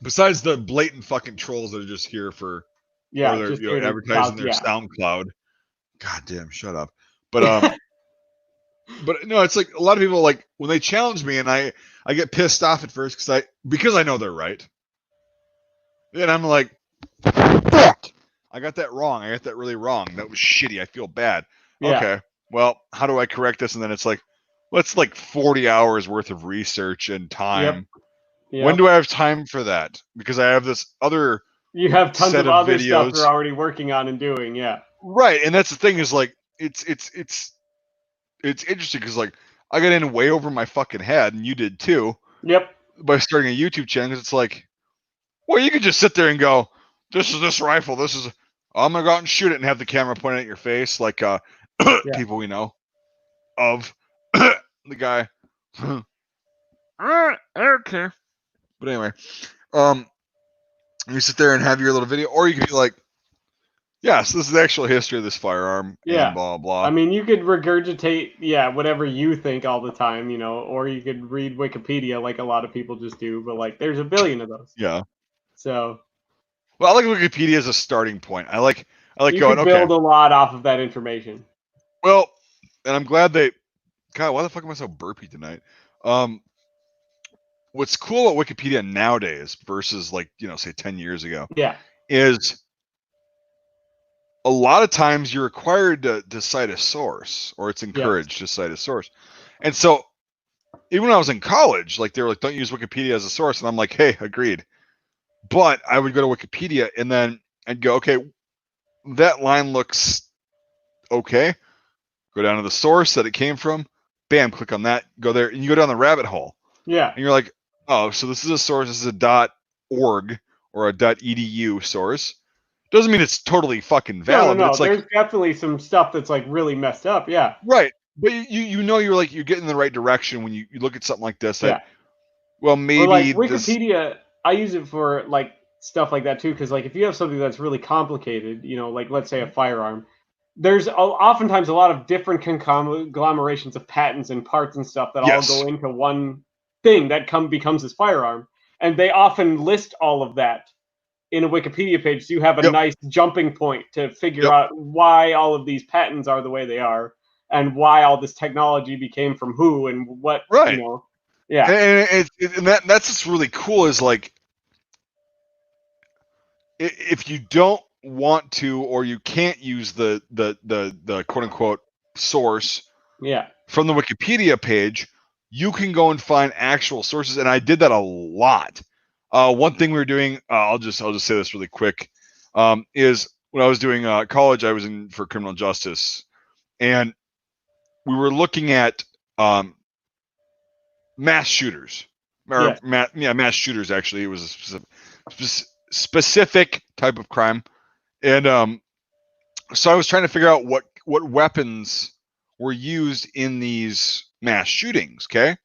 S1: besides the blatant fucking trolls that are just here for they're advertising their SoundCloud. Goddamn, shut up. But but no, it's like a lot of people, like when they challenge me, and I get pissed off at first because I know they're right, and I'm like, fuck, I got that wrong. I got that really wrong. That was shitty. I feel bad. Okay, well, how do I correct this? And then it's like, well, it's like 40 hours worth of research and time. When do I have time for that? Because I have this other.
S2: You have tons of other stuff you're already working on and doing. Yeah.
S1: Right, and that's the thing is like it's interesting because like I got in way over my fucking head, and you did too.
S2: Yep.
S1: By starting a YouTube channel, because it's like, well, you could just sit there and go, "This is this rifle. This is I'm gonna go out and shoot it," and have the camera pointed at your face, like people we know of the guy. I don't care. But anyway, you sit there and have your little video, or you could be like, yes, this is the actual history of this firearm.
S2: Yeah.
S1: And blah, blah.
S2: I mean, you could regurgitate, whatever you think all the time, or you could read Wikipedia like a lot of people just do, but like there's a billion of those.
S1: Yeah.
S2: So.
S1: Well, I like Wikipedia as a starting point. I like
S2: you
S1: going,
S2: can build a lot off of that information.
S1: Well, and I'm glad God, why the fuck am I so burpy tonight? What's cool about Wikipedia nowadays versus like, say 10 years ago.
S2: Yeah.
S1: Is a lot of times you're required to cite a source, or it's encouraged to cite a source. And so even when I was in college, like they were like, don't use Wikipedia as a source. And I'm like, hey, agreed. But I would go to Wikipedia and then I'd go, okay, that line looks okay. Go down to the source that it came from. Bam, click on that, go there, and you go down the rabbit hole.
S2: Yeah.
S1: And you're like, oh, so this is a source, this is a .org or a .edu source. Doesn't mean it's totally fucking valid.
S2: No.
S1: But it's like,
S2: there's definitely some stuff that's like really messed up. Yeah.
S1: Right. But you know you're getting in the right direction when you look at something like this. That well maybe
S2: or like
S1: this.
S2: Wikipedia, I use it for like stuff like that too, because like if you have something that's really complicated, you know, like let's say a firearm, there's oftentimes a lot of different conglomerations of patents and parts and stuff that all go into one thing that becomes this firearm, and they often list all of that in a Wikipedia page, so you have a nice jumping point to figure out why all of these patents are the way they are, and why all this technology became from who and what, you know. Yeah.
S1: And that's what's really cool is like, if you don't want to or you can't use the quote unquote source from the Wikipedia page, you can go and find actual sources. And I did that a lot. One thing we were doing, I'll just say this really quick, is when I was doing college, I was in for criminal justice, and we were looking at mass shooters, or mass shooters. Actually, it was a specific type of crime, and so I was trying to figure out what weapons were used in these mass shootings. Okay,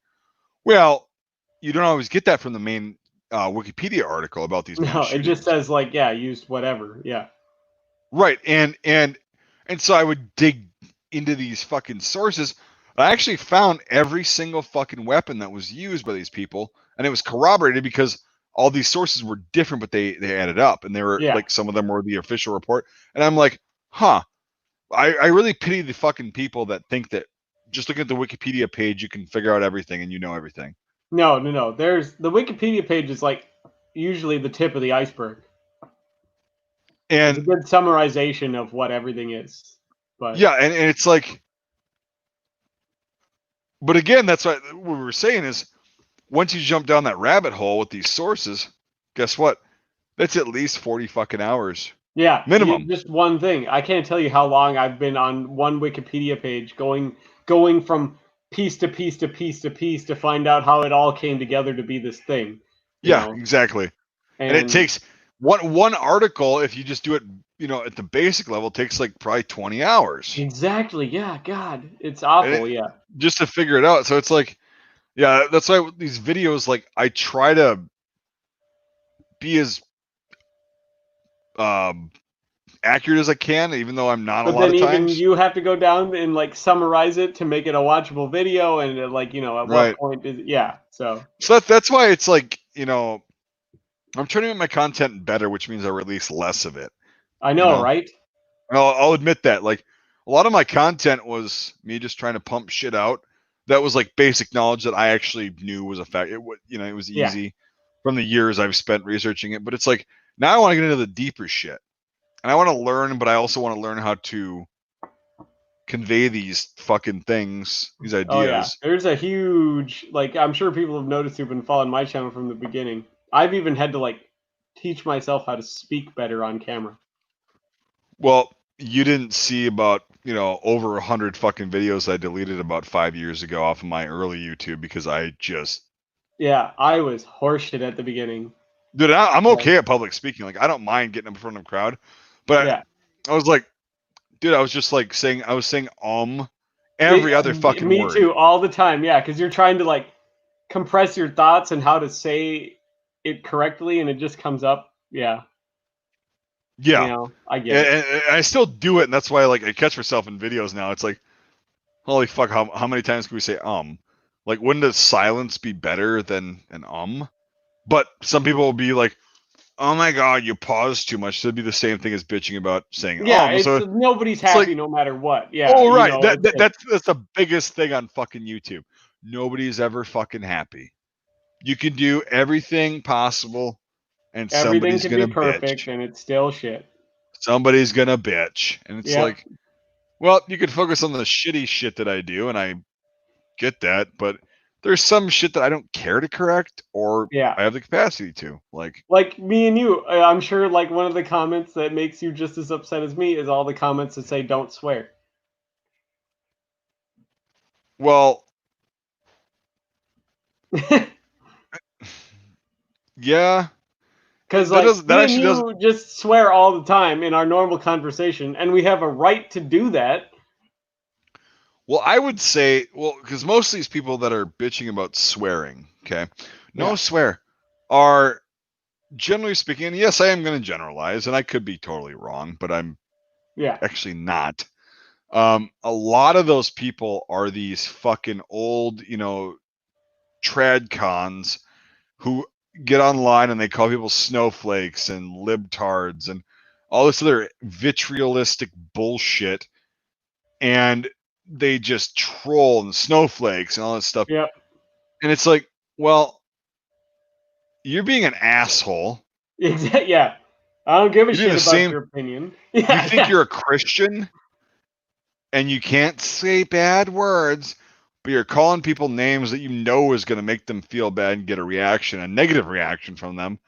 S1: well, you don't always get that from the main Wikipedia article about these mass shootings.
S2: It just says like, used whatever.
S1: Right, and so I would dig into these fucking sources. I actually found every single fucking weapon that was used by these people, and it was corroborated because all these sources were different, but they added up, and they were like, some of them were the official report. And I'm like, huh, I really pity the fucking people that think that just looking at the Wikipedia page you can figure out everything and you know everything.
S2: No. There's the Wikipedia page is like usually the tip of the iceberg.
S1: And
S2: it's a good summarization of what everything is. But
S1: and it's like, but again, that's what we were saying is, once you jump down that rabbit hole with these sources, guess what? That's at least 40 fucking hours.
S2: Yeah,
S1: minimum.
S2: Just one thing. I can't tell you how long I've been on one Wikipedia page going from piece to piece to piece to piece to find out how it all came together to be this thing.
S1: You know? Exactly. And it takes one article, if you just do it, at the basic level, takes like probably 20 hours.
S2: Exactly. Yeah. God, it's awful.
S1: Just to figure it out. So it's like, that's why these videos, like, I try to be as accurate as I can, even though I'm not a lot of times. But then even
S2: you have to go down and like summarize it to make it a watchable video, and like, at what point is so
S1: that's why it's like, I'm trying to make my content better, which means I release less of it.
S2: I know, right?
S1: I'll admit that. Like, a lot of my content was me just trying to pump shit out that was like basic knowledge that I actually knew was a fact. It was easy from the years I've spent researching it. But it's like, now I want to get into the deeper shit, and I want to learn, but I also want to learn how to convey these fucking things, these ideas.
S2: Oh, yeah. There's a huge, like, I'm sure people have noticed who've been following my channel from the beginning. I've even had to like teach myself how to speak better on camera.
S1: Well, you didn't see about, over 100 fucking videos I deleted about 5 years ago off of my early YouTube because I just...
S2: Yeah, I was horseshit at the beginning.
S1: Dude, I'm okay at public speaking. Like, I don't mind getting up in front of a crowd. But I was like, dude, I was just like saying every other fucking word.
S2: Me too, all the time, because you're trying to like compress your thoughts and how to say it correctly, and it just comes up. I get it.
S1: And I still do it, and that's why like I catch myself in videos now. It's like, holy fuck, how many times can we say like, wouldn't a silence be better than an But some people will be like, oh my god, you paused too much. So it'd be the same thing as bitching about saying
S2: so nobody's happy, like, no matter what.
S1: Right. That's the biggest thing on fucking YouTube. Nobody's ever fucking happy. You can do everything possible, and
S2: everything
S1: somebody's
S2: can
S1: gonna
S2: be perfect,
S1: bitch.
S2: and it's still shit.
S1: somebody's gonna bitch, and it's like, well, you could focus on the shitty shit that I do, and I get that, but there's some shit that I don't care to correct, or I have the capacity to.
S2: Like me and you, I'm sure like one of the comments that makes you just as upset as me is all the comments that say don't swear.
S1: Well, yeah.
S2: Because like me and you just swear all the time in our normal conversation, and we have a right to do that.
S1: Well, I would say, because most of these people that are bitching about swearing, okay, swear, are generally speaking, yes, I am going to generalize, and I could be totally wrong, but I'm actually not. A lot of those people are these fucking old, trad cons who get online and they call people snowflakes and libtards and all this other vitriolistic bullshit, and they just troll and snowflakes and all that stuff.
S2: Yep.
S1: And it's like, well, you're being an asshole.
S2: Yeah. I don't give a shit about your opinion.
S1: You think you're a Christian and you can't say bad words, but you're calling people names that you know is going to make them feel bad and get a negative reaction from them.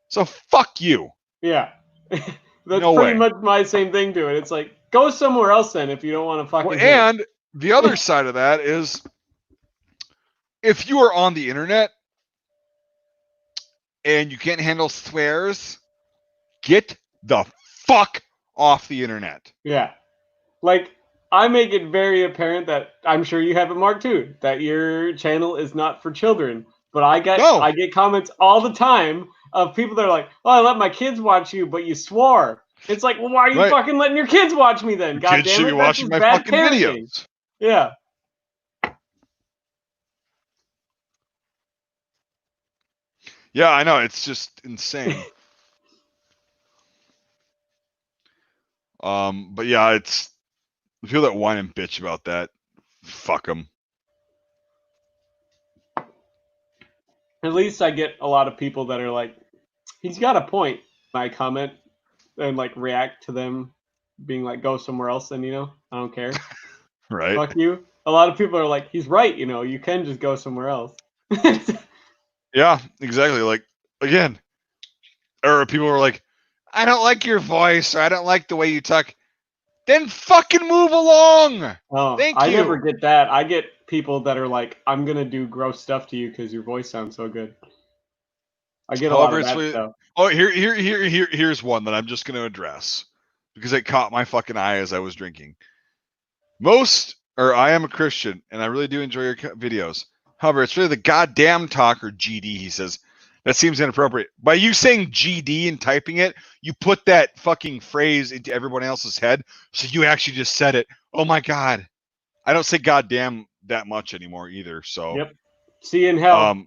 S1: So fuck you.
S2: Yeah. That's pretty much my same thing to it. It's like, go somewhere else then if you don't want to fucking
S1: and the other side of that is, if you are on the internet and you can't handle swears, get the fuck off the internet.
S2: Yeah. Like, I make it very apparent that, I'm sure you have it marked too, that your channel is not for children. But I get comments all the time of people that are like, "Oh, I let my kids watch you, but you swore." It's like, well, why are you fucking letting your kids watch me then? God damn it,
S1: kids should be watching my fucking videos.
S2: Yeah.
S1: Yeah, I know, it's just insane. But yeah, it's the people that whine and bitch about that, fuck them.
S2: At least I get a lot of people that are like, he's got a point. I comment and like react to them being like, go somewhere else then, I don't care.
S1: Right.
S2: Fuck you. A lot of people are like, he's right, you can just go somewhere else.
S1: Yeah, exactly. Like, again, or people are like, I don't like your voice, or I don't like the way you talk. Then fucking move along.
S2: Oh,
S1: Thank you.
S2: I never get that. I get people that are like, I'm gonna do gross stuff to you because your voice sounds so good. I get a lot of that stuff.
S1: Oh, here's one that I'm just gonna address because it caught my fucking eye as I was drinking. I am a Christian and I really do enjoy your videos. However, it's really the goddamn talker, GD, he says. That seems inappropriate. By you saying GD and typing it, you put that fucking phrase into everyone else's head. So you actually just said it. Oh my God. I don't say goddamn that much anymore either. So
S2: yep. See you in hell.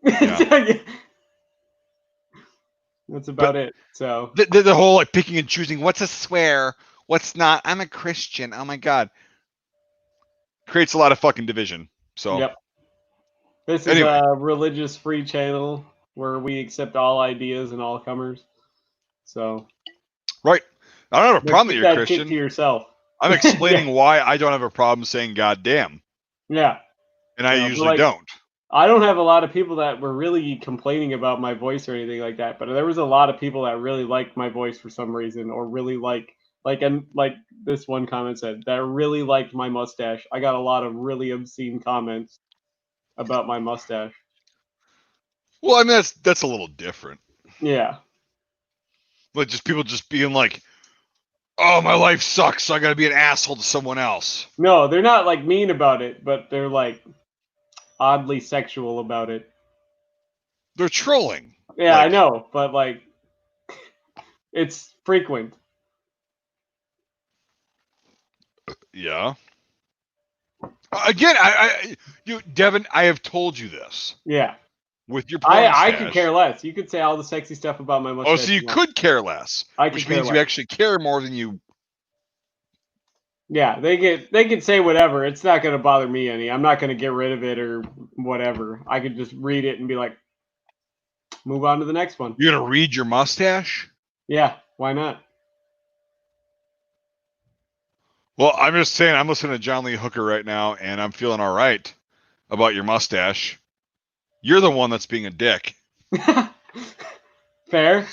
S1: Yeah.
S2: That's about it. So
S1: the whole like picking and choosing what's a swear, what's not. I'm a Christian. Oh my God. Creates a lot of fucking division. So
S2: yep. This is a religious free channel where we accept all ideas and all comers. So
S1: right. I don't have a problem that you're Christian.
S2: To yourself.
S1: I'm explaining why I don't have a problem saying goddamn.
S2: Yeah.
S1: And I usually don't.
S2: I don't have a lot of people that were really complaining about my voice or anything like that, but there was a lot of people that really liked my voice for some reason, or really like this one comment said, that really liked my mustache. I got a lot of really obscene comments about my mustache.
S1: Well, I mean that's a little different.
S2: Yeah.
S1: But just people just being like, oh, my life sucks, so I gotta be an asshole to someone else.
S2: No, they're not like mean about it, but they're like oddly sexual about it.
S1: They're trolling.
S2: Yeah, I know, but like it's frequent.
S1: Yeah. Again, Devin, I have told you this.
S2: Yeah.
S1: With your porn
S2: I could care less. You could say all the sexy stuff about my mustache.
S1: Oh, so you could care less. Which means you actually care more than you.
S2: Yeah, they can say whatever. It's not going to bother me any. I'm not going to get rid of it or whatever. I could just read it and be like, move on to the next one.
S1: You're going to read your mustache?
S2: Yeah, why not?
S1: Well, I'm just saying, I'm listening to John Lee Hooker right now, and I'm feeling all right about your mustache. You're the one that's being a dick.
S2: Fair.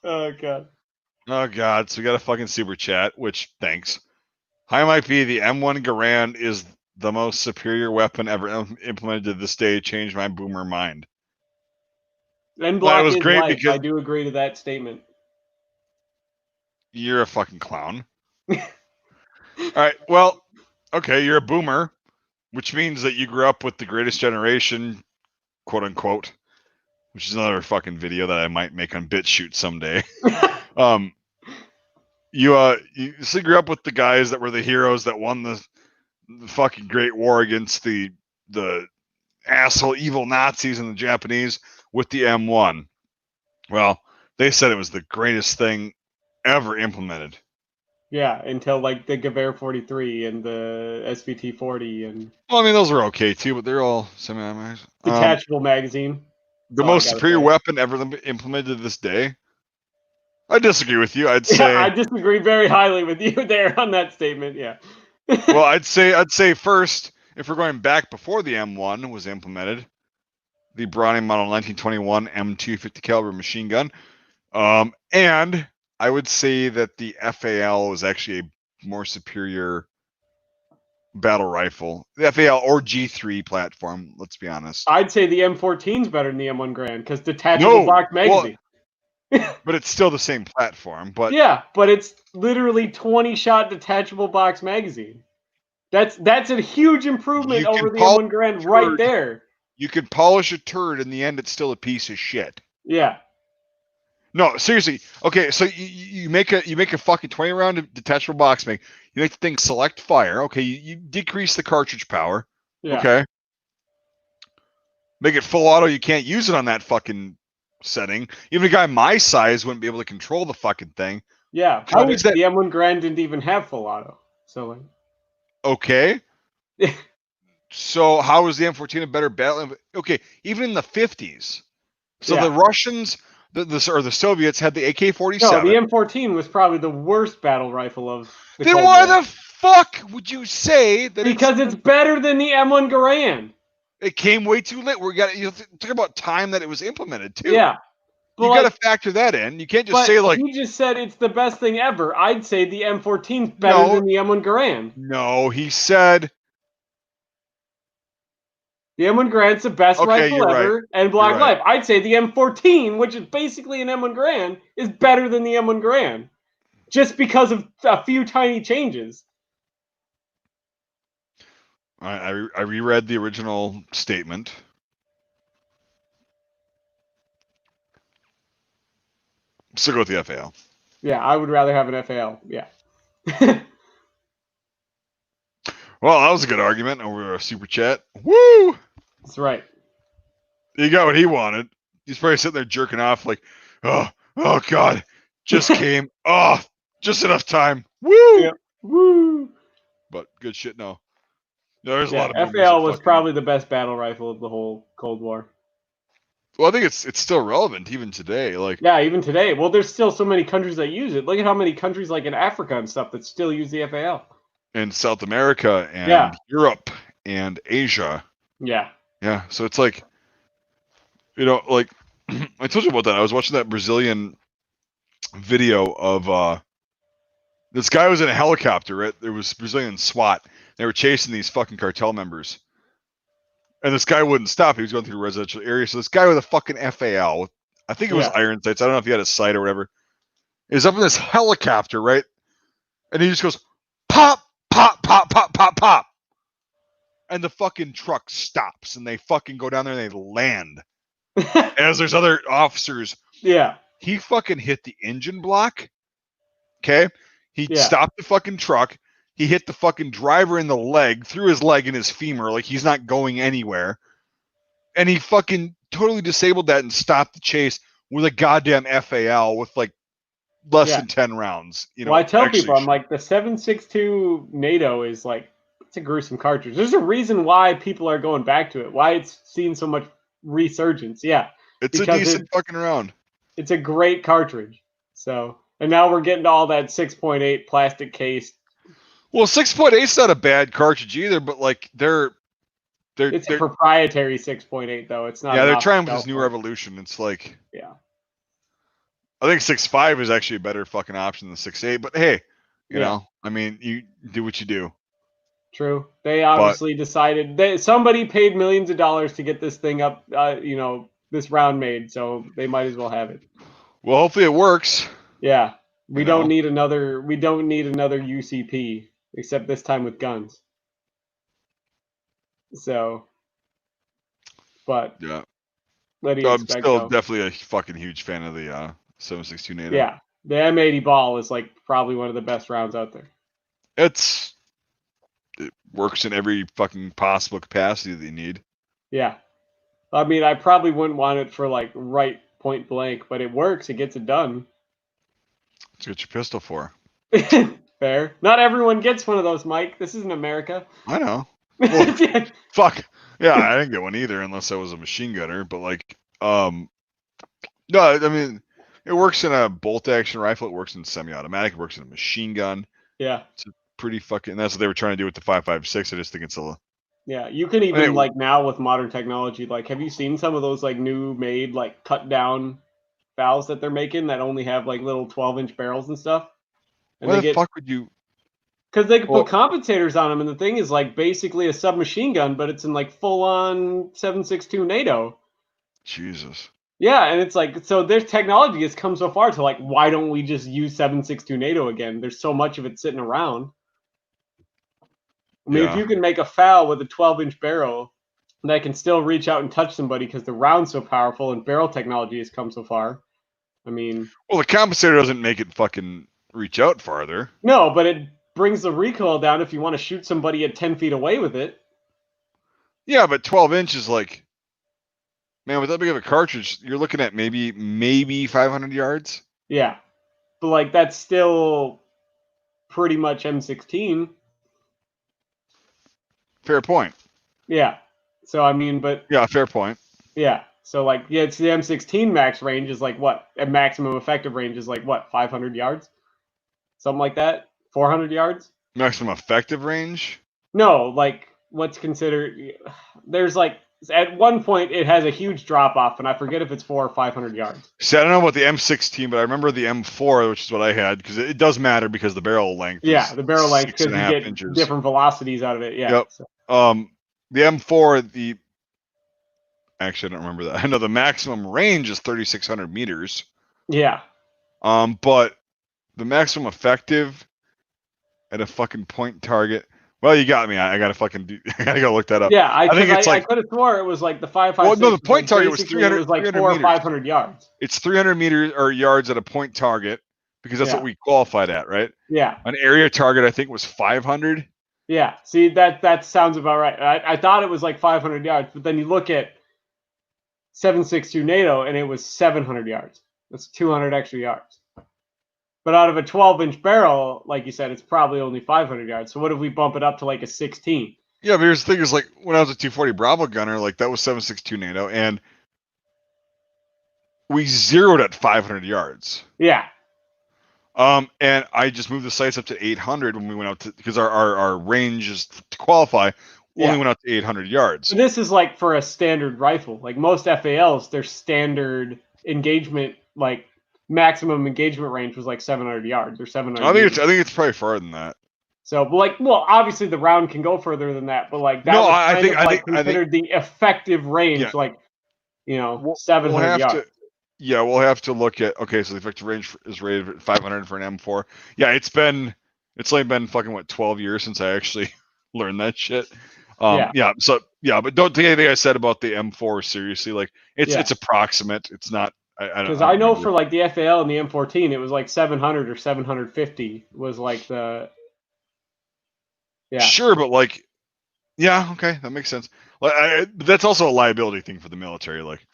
S2: Oh, God.
S1: Oh, God. So we got a fucking super chat, which, thanks. Hi, might be the M1 Garand is the most superior weapon ever implemented to this day. Changed my boomer mind.
S2: And block
S1: was
S2: is
S1: great
S2: life.
S1: because
S2: I do agree to that statement.
S1: you're a fucking clown. All right. Well, okay. You're a boomer, which means that you grew up with the greatest generation, quote unquote, which is another fucking video that I might make on BitChute someday. You grew up with the guys that were the heroes that won the fucking Great War against the asshole evil Nazis and the Japanese with the M1. Well, they said it was the greatest thing ever implemented.
S2: Yeah, until like the Gewehr 43 and the SVT 40 and.
S1: Well, I mean, those were okay too, but they're all semi-automatic.
S2: Detachable magazine.
S1: The most superior weapon ever implemented to this day. I disagree with you. I'd say
S2: I disagree very highly with you there on that statement. Yeah.
S1: Well, I'd say first, if we're going back before the M1 was implemented, the Browning Model 1921 M2 50 caliber machine gun, and I would say that the FAL was actually a more superior battle rifle. The FAL or G3 platform. Let's be honest.
S2: I'd say the M14 is better than the M1 Garand because detachable box magazine.
S1: But it's still the same platform. But
S2: yeah, but it's literally 20-shot detachable box magazine. That's a huge improvement over the M1 Garand right there.
S1: You can polish a turd. In the end, it's still a piece of shit.
S2: Yeah.
S1: No, seriously. Okay, so you make a fucking 20 round detachable box mag. You make the thing select fire. Okay, you decrease the cartridge power.
S2: Yeah.
S1: Okay. Make it full auto. You can't use it on that fucking setting. Even a guy my size wouldn't be able to control the fucking thing.
S2: Yeah. The M1 Garand didn't even have full auto. So like.
S1: Okay. So how is the M14 a better battle? Okay, even in the 50s. So the Russians, the Soviets had the AK-47.
S2: No, the M14 was probably the worst battle rifle of the
S1: Then why the fuck would you say that?
S2: Because it's better than the M1 Garand.
S1: It came way too late. You talk about time that it was implemented too.
S2: Yeah.
S1: You got to factor that in. You can't just say like
S2: he just said it's the best thing ever. I'd say the M14 is better than the M1 Garand.
S1: No, he said
S2: the M1 Garand's the best rifle ever, and Black Life. I'd say the M14, which is basically an M1 Garand, is better than the M1 Garand, just because of a few tiny changes.
S1: I reread the original statement. So go with the FAL.
S2: Yeah, I would rather have an FAL. Yeah.
S1: Well, that was a good argument over a super chat. Woo!
S2: That's right.
S1: He got what he wanted. He's probably sitting there jerking off like, oh God, just came. Oh, just enough time. Woo!
S2: Yeah. Woo!
S1: But good shit, no. There's a lot of
S2: FAL was probably the best battle rifle of the whole Cold War.
S1: Well, I think it's still relevant even today. Like
S2: even today. Well, there's still so many countries that use it. Look at how many countries like in Africa and stuff that still use the FAL.
S1: In South America and Europe and Asia.
S2: Yeah.
S1: Yeah. So it's like, like I told you about that. I was watching that Brazilian video of this guy was in a helicopter, right? There was Brazilian SWAT. They were chasing these fucking cartel members. And this guy wouldn't stop. He was going through a residential area. So this guy with a fucking FAL, I think it was iron sights. I don't know if he had a sight or whatever, is up in this helicopter, right? And he just goes, pop, pop, pop, pop, pop, pop. And the fucking truck stops and they fucking go down there and they land. As there's other officers.
S2: Yeah.
S1: He fucking hit the engine block. Okay? He stopped the fucking truck. He hit the fucking driver in the leg, through his leg and his femur, like he's not going anywhere. And he fucking totally disabled that and stopped the chase with a goddamn FAL with like less than 10 rounds.
S2: Well, I tell people, I'm like, the 7.62 NATO is like, it's a gruesome cartridge. There's a reason why people are going back to it, why it's seen so much resurgence. Yeah.
S1: It's a decent fucking round.
S2: It's a great cartridge. So And now we're getting to all that 6.8 plastic case.
S1: Well, 6.8 is not a bad cartridge either, but like
S2: it's a proprietary 6.8 though. It's not.
S1: Yeah, they're trying with this new revolution. It's like,
S2: yeah,
S1: I think 6.5 is actually a better fucking option than 6.8. But hey, you know, I mean, you do what you do.
S2: True. They obviously decided somebody paid millions of dollars to get this thing up. This round made, so they might as well have it.
S1: Well, hopefully it works.
S2: Yeah, we don't need another. We don't need another UCP, except this time with guns. So, but
S1: yeah,
S2: I'm
S1: still definitely a fucking huge fan of the 7.62 NATO.
S2: Yeah, the M80 ball is like probably one of the best rounds out there.
S1: It works in every fucking possible capacity that you need.
S2: Yeah, I mean, I probably wouldn't want it for like right point blank, but it works. It gets it done.
S1: That's what your pistol for.
S2: Fair. Not everyone gets one of those, Mike. This isn't America.
S1: I know. Well, fuck. Yeah, I didn't get one either unless I was a machine gunner. But like, no, I mean, it works in a bolt action rifle. It works in semi-automatic. It works in a machine gun.
S2: Yeah.
S1: It's pretty fucking. That's what they were trying to do with the 5.56. I just think it's a.
S2: Yeah, you can even like now with modern technology. Like, have you seen some of those like new made like cut down valves that they're making that only have like little 12-inch barrels and stuff? And
S1: why the fuck would you?
S2: Because they can put compensators on them, and the thing is like basically a submachine gun, but it's in like full on 7.62 NATO.
S1: Jesus.
S2: Yeah, and it's like, so their technology has come so far to like, why don't we just use 7.62 NATO again? There's so much of it sitting around. I mean, if you can make a FAL with a 12-inch barrel that can still reach out and touch somebody because the round's so powerful and barrel technology has come so far, I mean...
S1: Well, the compensator doesn't make it fucking reach out farther.
S2: No, but it brings the recoil down if you want to shoot somebody at 10 feet away with it.
S1: Yeah, but 12 inches, like... Man, with that big of a cartridge, you're looking at maybe 500 yards.
S2: Yeah, but like that's still pretty much M16.
S1: Fair point.
S2: Yeah. So I mean, but
S1: yeah, fair point.
S2: Yeah. So like, yeah, it's the M16 max range is like what? A maximum effective range is like what? 500 yards, something like that. 400 yards.
S1: Maximum effective range?
S2: No, like what's considered. There's like at one point it has a huge drop off, and I forget if it's 400 or 500 yards.
S1: See, I don't know about the M16, but I remember the M4, which is what I had, because it does matter because the barrel length.
S2: Yeah, the barrel length because you get
S1: inches.
S2: Different velocities out of it. Yeah.
S1: Yep. So. The M4, actually I don't remember that. I know the maximum range is 3,600 meters.
S2: Yeah.
S1: But the maximum effective at a fucking point target. Well, you got me. I gotta I gotta go look that up.
S2: Yeah, I think it's like I could have swore it was like the 5.56.
S1: Well, no, the point target was 300.
S2: It was like 400 or 500 yards.
S1: It's 300 meters or yards at a point target because that's what we qualified at, right?
S2: Yeah.
S1: An area target, I think, was 500.
S2: Yeah. See, that sounds about right. I thought it was like 500 yards, but then you look at 7.62 NATO, and it was 700 yards. That's 200 extra yards. But out of a 12-inch barrel, like you said, it's probably only 500 yards. So what if we bump it up to like a 16?
S1: Yeah, but here's the thing: is like when I was a 240 Bravo gunner, like that was 7.62 NATO, and we zeroed at 500 yards.
S2: Yeah.
S1: And I just moved the sights up to 800 when we went out to, because our range is to qualify. Only went out to 800 yards.
S2: So this is like for a standard rifle. Like most FALs, their standard engagement, like maximum engagement range was like 700 yards or 700.
S1: I think it's probably farther than that.
S2: So, but like, well, obviously the round can go further than that, but like that was I think considered the effective range, like 700 yards.
S1: We'll have to look at. Okay, so the effective range is rated at 500 for an M4. Yeah, it's only been fucking 12 years since I actually learned that shit. But don't take anything I said about the M4 seriously. Like it's approximate. It's not.
S2: Because I know for like the FAL and the M14, it was like 700 or 750 was like the. Yeah.
S1: Sure, but like, yeah, okay, that makes sense. Like, that's also a liability thing for the military. Like,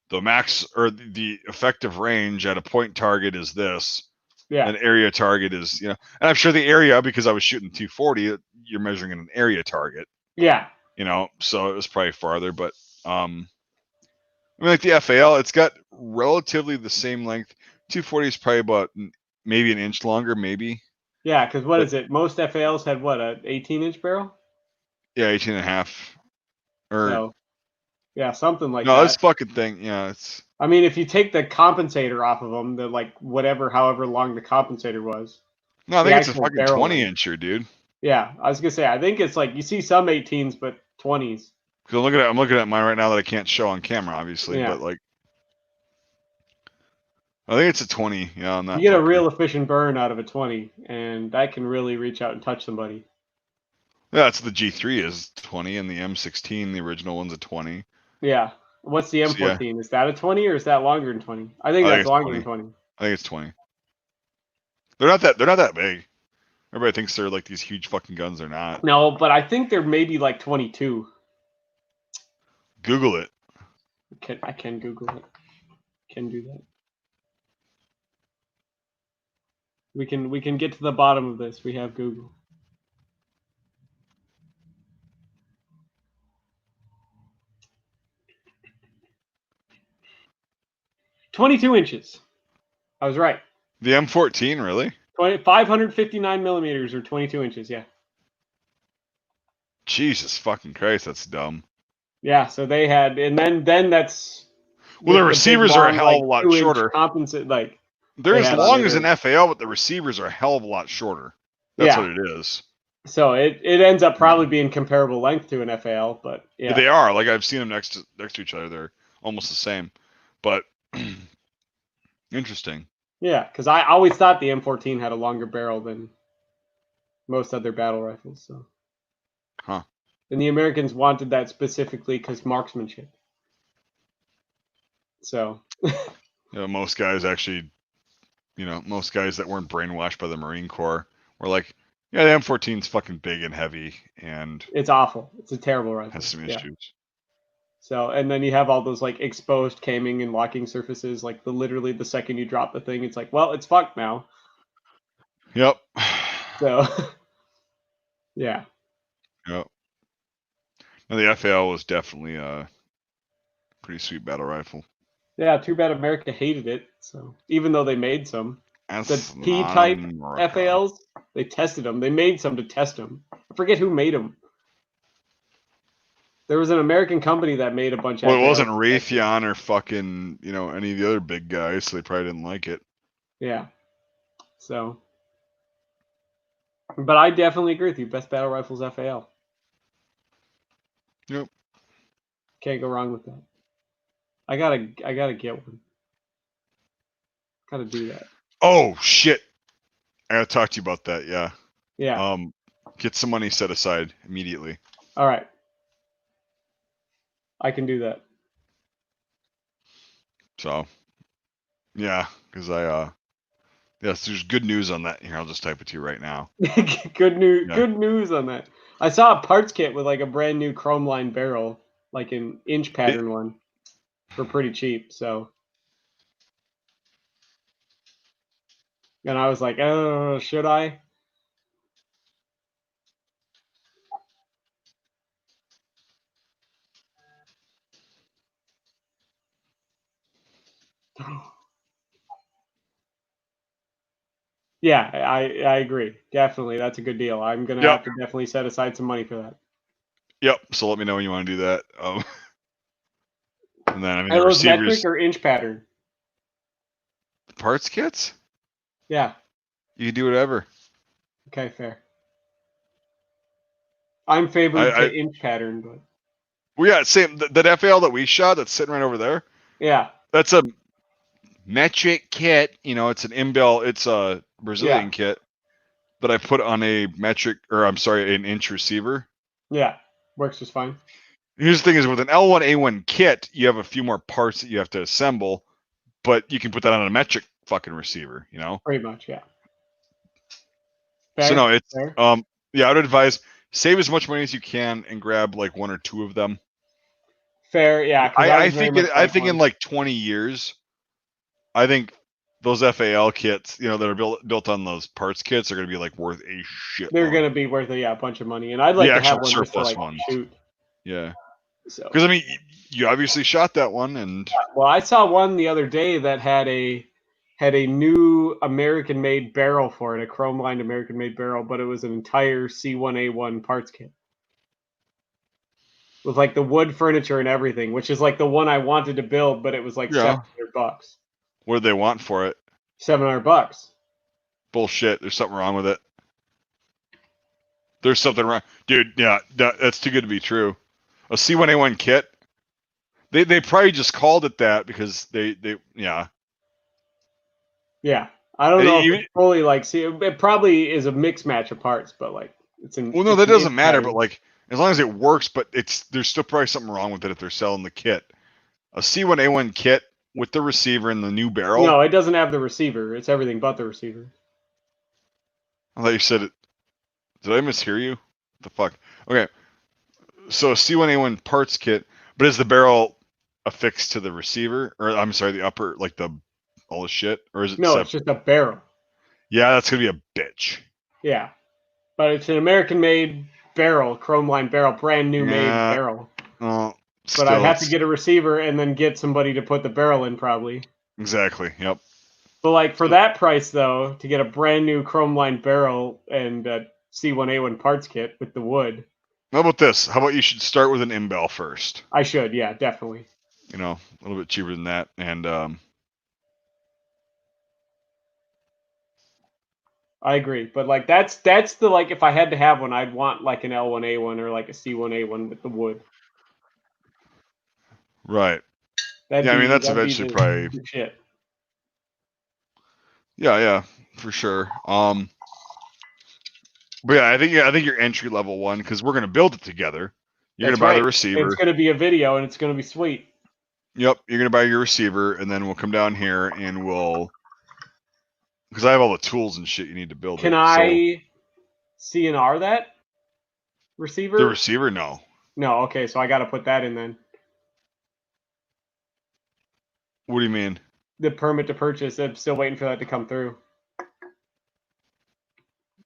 S1: the max or the effective range at a point target is this.
S2: Yeah.
S1: An area target is, and I'm sure the area, because I was shooting 240, you're measuring an area target.
S2: Yeah.
S1: So it was probably farther, but I mean, like the FAL, it's got relatively the same length. 240 is probably about an maybe an inch longer, maybe.
S2: Yeah, because what is it? Most FALs had what, an 18-inch barrel?
S1: Yeah, 18 and a half. Or
S2: So, yeah, something like
S1: no,
S2: that.
S1: this fucking thing. Yeah, it's.
S2: I mean, if you take the compensator off of them, the like however long the compensator was.
S1: No, I
S2: The
S1: think it's a
S2: actual
S1: fucking
S2: barrel
S1: 20-incher, dude.
S2: Yeah, I was gonna say, I think it's like you see some 18s, but 20s.
S1: Because I'm looking at mine right now that I can't show on camera, obviously,
S2: Yeah.
S1: but like, I think it's a 20. Yeah, on that.
S2: You get a
S1: fucker.
S2: real efficient burn out of a 20, and that can really reach out and touch somebody.
S1: Yeah, it's the G3 is 20, and the M16, the original one's a 20.
S2: Yeah. What's the
S1: So, yeah,
S2: M14? Is that a 20 or is that longer than 20? I think
S1: I think
S2: that's
S1: it's
S2: longer
S1: 20.
S2: than 20.
S1: I think it's 20. They're not that big. Everybody thinks they're like these huge fucking guns. They're not.
S2: No, but I think they're maybe like 22.
S1: Google it.
S2: I can Google it. Can do that. We can get to the bottom of this. We have Google. "22 inches." I was right.
S1: The M14, really?
S2: 559 millimeters or 22 inches. Yeah.
S1: Jesus fucking Christ, that's dumb.
S2: Yeah. So they had, and then that's.
S1: Well, the
S2: With the big
S1: receivers are a
S2: long,
S1: hell
S2: like
S1: of a lot
S2: 2-inch
S1: shorter.
S2: compensate, like
S1: They're
S2: they
S1: as
S2: had
S1: long
S2: on
S1: as
S2: it.
S1: an FAL, but the receivers are a hell of a lot shorter. That's what it is.
S2: So it ends up probably being comparable length to an FAL, but yeah.
S1: They are. Like I've seen them next to each other. They're almost the same. But interesting.
S2: Yeah, because I always thought the M14 had a longer barrel than most other battle rifles. So.
S1: Huh.
S2: And the Americans wanted that specifically because marksmanship. So.
S1: Most guys actually, most guys that weren't brainwashed by the Marine Corps were like, yeah, the M14's fucking big and heavy, and
S2: it's awful. It's a terrible rifle.
S1: Has some issues.
S2: So, and then you have all those like exposed camming and locking surfaces. Like literally the second you drop the thing, it's like, well, it's fucked now.
S1: Yep.
S2: So, yeah.
S1: Yep. Now, the FAL was definitely a pretty sweet battle rifle.
S2: Yeah, too bad America hated it. So even though they made some,
S1: That's
S2: the P-type FALs, they tested them. They made some to test them. I forget who made them. There was an American company that made a bunch of.
S1: Well, it wasn't Raytheon or fucking any of the other big guys, so they probably didn't like it.
S2: Yeah. So, but I definitely agree with you. Best battle rifles FAL.
S1: Yep.
S2: Can't go wrong with that. I gotta get one. Gotta do that.
S1: Oh shit! I gotta talk to you about that. Yeah.
S2: Yeah.
S1: Get some money set aside immediately.
S2: All right. I can do that.
S1: So, yeah, because yes, there's good news on that. Here, I'll just type it to you right now.
S2: Good news. Yeah. Good news on that. I saw a parts kit with like a brand new chrome line barrel, like an inch pattern one, for pretty cheap. So, and I was like, oh, should I? Yeah, I agree. Definitely, that's a good deal. I'm gonna have to definitely set aside some money for that.
S1: Yep. So let me know when you want to do that. And then
S2: Are those metric or inch pattern?
S1: Parts kits?
S2: Yeah.
S1: You can do whatever.
S2: Okay, fair. I'm favored to inch pattern, but.
S1: Well, yeah, same. That FAL that we shot that's sitting right over there.
S2: Yeah.
S1: That's a metric kit. It's an inbuilt. It's a Brazilian kit that I put on a an inch receiver.
S2: Yeah, works just fine.
S1: Here's the thing: is with an L1A1 kit, you have a few more parts that you have to assemble, but you can put that on a metric fucking receiver.
S2: Pretty much, yeah.
S1: Fair, so no, it's fair. Yeah, I'd advise save as much money as you can and grab like one or two of them.
S2: Fair, yeah.
S1: I think in like 20 years, I think those FAL kits, that are built on those parts kits, are going to be like worth a shit.
S2: They're going to be worth a bunch of money, and I'd like to have one just to like shoot.
S1: Yeah. So, because I mean, you obviously shot that one, and
S2: well, I saw one the other day that had a had a new American-made barrel for it, a chrome-lined American-made barrel, but it was an entire C1A1 parts kit with like the wood furniture and everything, which is like the one I wanted to build, but it was like $700.
S1: What do they want for it?
S2: $700.
S1: Bullshit. There's something wrong with it. There's something wrong, dude. Yeah, that's too good to be true. A C1A1 kit. They probably just called it that because they yeah.
S2: Yeah, I don't know if it's fully like. See, it probably is a mix match of parts, but like it's an.
S1: Well, no, that doesn't matter. But like, as long as it works, but there's still probably something wrong with it if they're selling the kit. A C1A1 kit with the receiver and the new barrel.
S2: No, it doesn't have the receiver. It's everything but the receiver.
S1: I thought you said it. Did I mishear you? What the fuck? Okay. So a C1A1 parts kit, but is the barrel affixed to the receiver? Or I'm sorry, the upper, like all the shit? Or is it
S2: No, it's just a barrel.
S1: Yeah, that's going to be a bitch.
S2: Yeah. But it's an American-made barrel, chrome-lined barrel, brand new made barrel.
S1: But
S2: I'd have to get a receiver and then get somebody to put the barrel in probably.
S1: Exactly, yep.
S2: But like for that price though, to get a brand new chrome-lined barrel and a C1A1 parts kit with the wood.
S1: How about this? How about you should start with an imbel first?
S2: I should, yeah, definitely.
S1: You know, a little bit cheaper than that. And
S2: I agree. But like that's the like if I had to have one, I'd want like an L1A1 or like a C1A1 with the wood.
S1: Right. I mean that's eventually probably
S2: shit.
S1: Yeah, for sure. But yeah, I think your entry level one, because we're gonna build it together. You're gonna buy the receiver.
S2: It's gonna be a video and it's gonna be sweet.
S1: Yep, you're gonna buy your receiver, and then we'll come down here and we'll, because I have all the tools and shit you need to build.
S2: Can I CNR that receiver?
S1: The receiver, no.
S2: No, okay, so I got to put that in then.
S1: What do you mean?
S2: The permit to purchase. I'm still waiting for that to come through.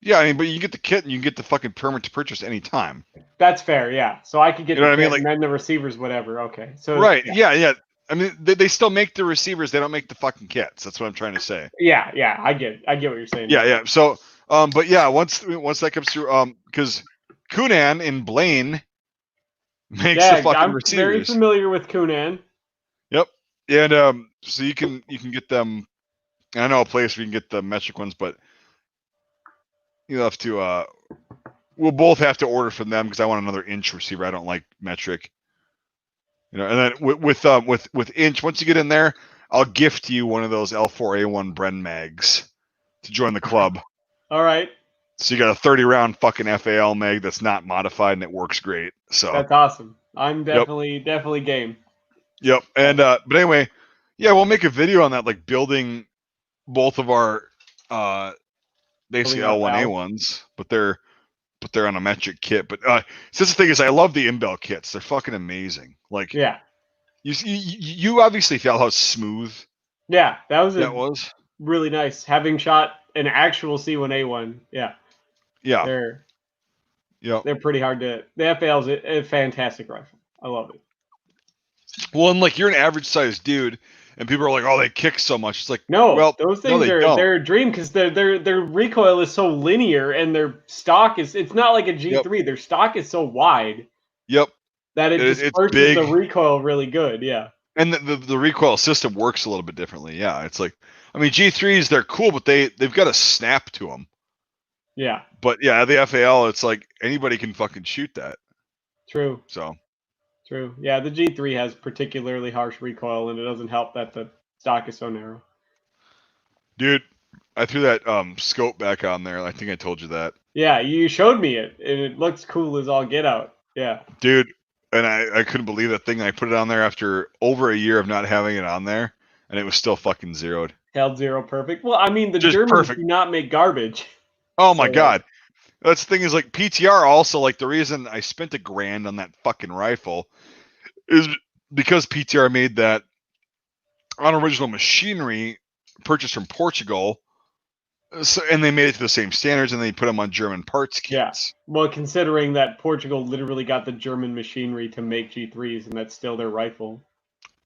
S1: Yeah, I mean, but you get the kit and you get the fucking permit to purchase anytime.
S2: That's fair, yeah. So I could get
S1: the kit
S2: and then the receivers, whatever. Okay, so
S1: right, yeah. I mean, they still make the receivers. They don't make the fucking kits. That's what I'm trying to say.
S2: Yeah. I get what you're saying.
S1: Yeah. So, but yeah, once that comes through, because Kunan in Blaine makes the fucking receivers.
S2: I'm very familiar with Kunan.
S1: Yep, and so you can get them. I know a place where you can get the metric ones, but you have to. We'll both have to order from them because I want another inch receiver. I don't like metric. You know, and then with inch, once you get in there, I'll gift you one of those L4A1 Bren mags to join the club.
S2: All right.
S1: So you got a 30-round fucking FAL mag that's not modified and it works great. So
S2: that's awesome. I'm definitely game.
S1: Yep. And but anyway, yeah, we'll make a video on that, like building both of our basically L1A1s, but they're on a metric kit. But so the thing is, I love the imbel kits. They're fucking amazing. Like,
S2: yeah,
S1: you obviously felt how smooth.
S2: Yeah, that was really nice. Having shot an actual C1A1, yeah, they're pretty hard to. The FAL's a fantastic rifle. I love it.
S1: Well, and like you're an average sized dude, and people are like, "Oh, they kick so much." It's like,
S2: no,
S1: well,
S2: those things they're a dream because their recoil is so linear and their stock it's not like a G3. Yep. Their stock is so wide.
S1: Yep.
S2: That it disperses the recoil really good. Yeah.
S1: And the recoil system works a little bit differently. Yeah, it's like, I mean, G3s, they're cool, but they've got a snap to them.
S2: Yeah.
S1: But yeah, the FAL, it's like anybody can fucking shoot that.
S2: True.
S1: So.
S2: True. Yeah, the G3 has particularly harsh recoil, and it doesn't help that the stock is so narrow.
S1: Dude, I threw that scope back on there. I think I told you that.
S2: Yeah, you showed me it, and it looks cool as all get out. Yeah.
S1: Dude, and I couldn't believe that thing. I put it on there after over a year of not having it on there, and it was still fucking zeroed.
S2: Held zero perfect. Well, I mean, the Germans do not make garbage.
S1: Oh my god. That's the thing is, like, PTR also, like, the reason I spent $1,000 on that fucking rifle is because PTR made that on original machinery purchased from Portugal. So, and they made it to the same standards, and they put them on German parts kits.
S2: Yeah. Well, considering that Portugal literally got the German machinery to make G3s, and that's still their rifle.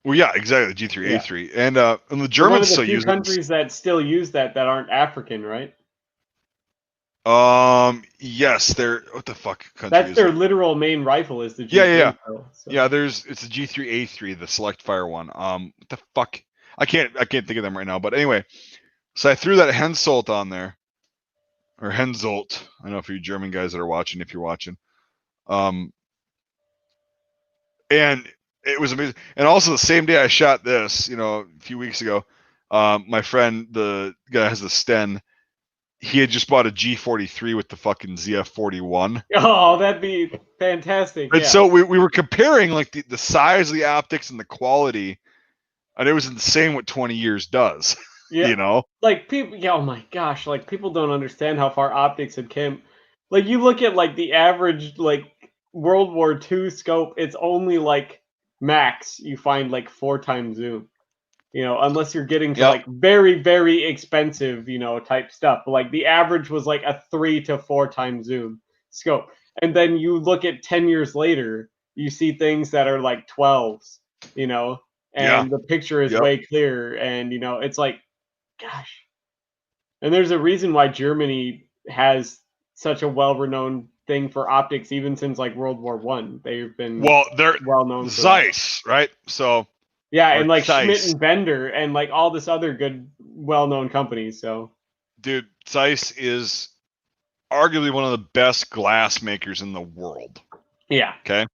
S1: Well, yeah, exactly. G3A3, and the
S2: We're one
S1: Germans
S2: of the
S1: still
S2: few
S1: use it.
S2: countries that still use that aren't African, right?
S1: Yes, they're what the fuck country
S2: That's
S1: is
S2: their
S1: it?
S2: literal main rifle is the G3.
S1: Yeah.
S2: So.
S1: Yeah, it's a G3A3, the select fire one. What the fuck? I can't think of them right now. But anyway, so I threw that Hensoldt on there, or Hensoldt. I don't know if you German guys that are watching, if you're watching. And it was amazing. And also the same day I shot this, a few weeks ago, my friend, the guy that has the Sten, he had just bought a G43 with the fucking ZF41.
S2: Oh, that'd be fantastic.
S1: And
S2: Yeah.
S1: so we were comparing like the size of the optics and the quality, and it was insane what 20 years does.
S2: Yeah. Like people, yeah, oh my gosh, like people don't understand how far optics had come. Like you look at like the average like World War II scope, it's only like max you find like 4x zoom. Unless you're getting to
S1: Yep.
S2: like very, very expensive, type stuff. But like the average was like a 3 to 4x zoom scope. And then you look at 10 years later, you see things that are like 12s, and the picture is
S1: Yep.
S2: way clearer. And, it's like, gosh. And there's a reason why Germany has such a well-renowned thing for optics, even since like World War One. They've been
S1: they're
S2: well known for
S1: Zeiss,
S2: that.
S1: right? So
S2: yeah, and like Schmidt
S1: Zeiss.
S2: and Bender and like all this other good, well-known companies. So,
S1: dude, Zeiss is arguably one of the best glass makers in the world.
S2: Yeah.
S1: Okay.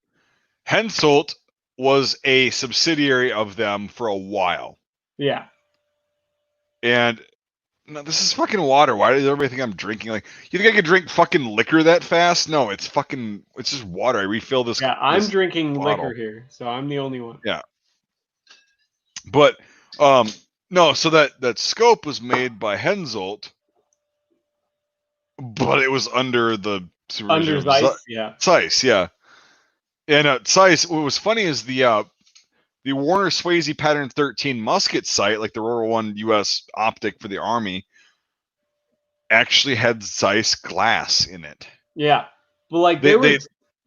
S1: Hensoldt was a subsidiary of them for a while.
S2: Yeah.
S1: And no, this is fucking water. Why does everybody think I'm drinking? Like, you think I could drink fucking liquor that fast? No, it's just water. I refill this.
S2: Yeah, I'm
S1: this
S2: drinking
S1: bottle.
S2: liquor here, so I'm the only one.
S1: Yeah. But no, so that scope was made by Hensoldt, but it was under the
S2: Under Zeiss, yeah.
S1: Zeiss, yeah. And Zeiss, what was funny is the Warner Swayze Pattern 13 musket sight, like the World War I U.S. optic for the Army, actually had Zeiss glass in it.
S2: Yeah, but like there were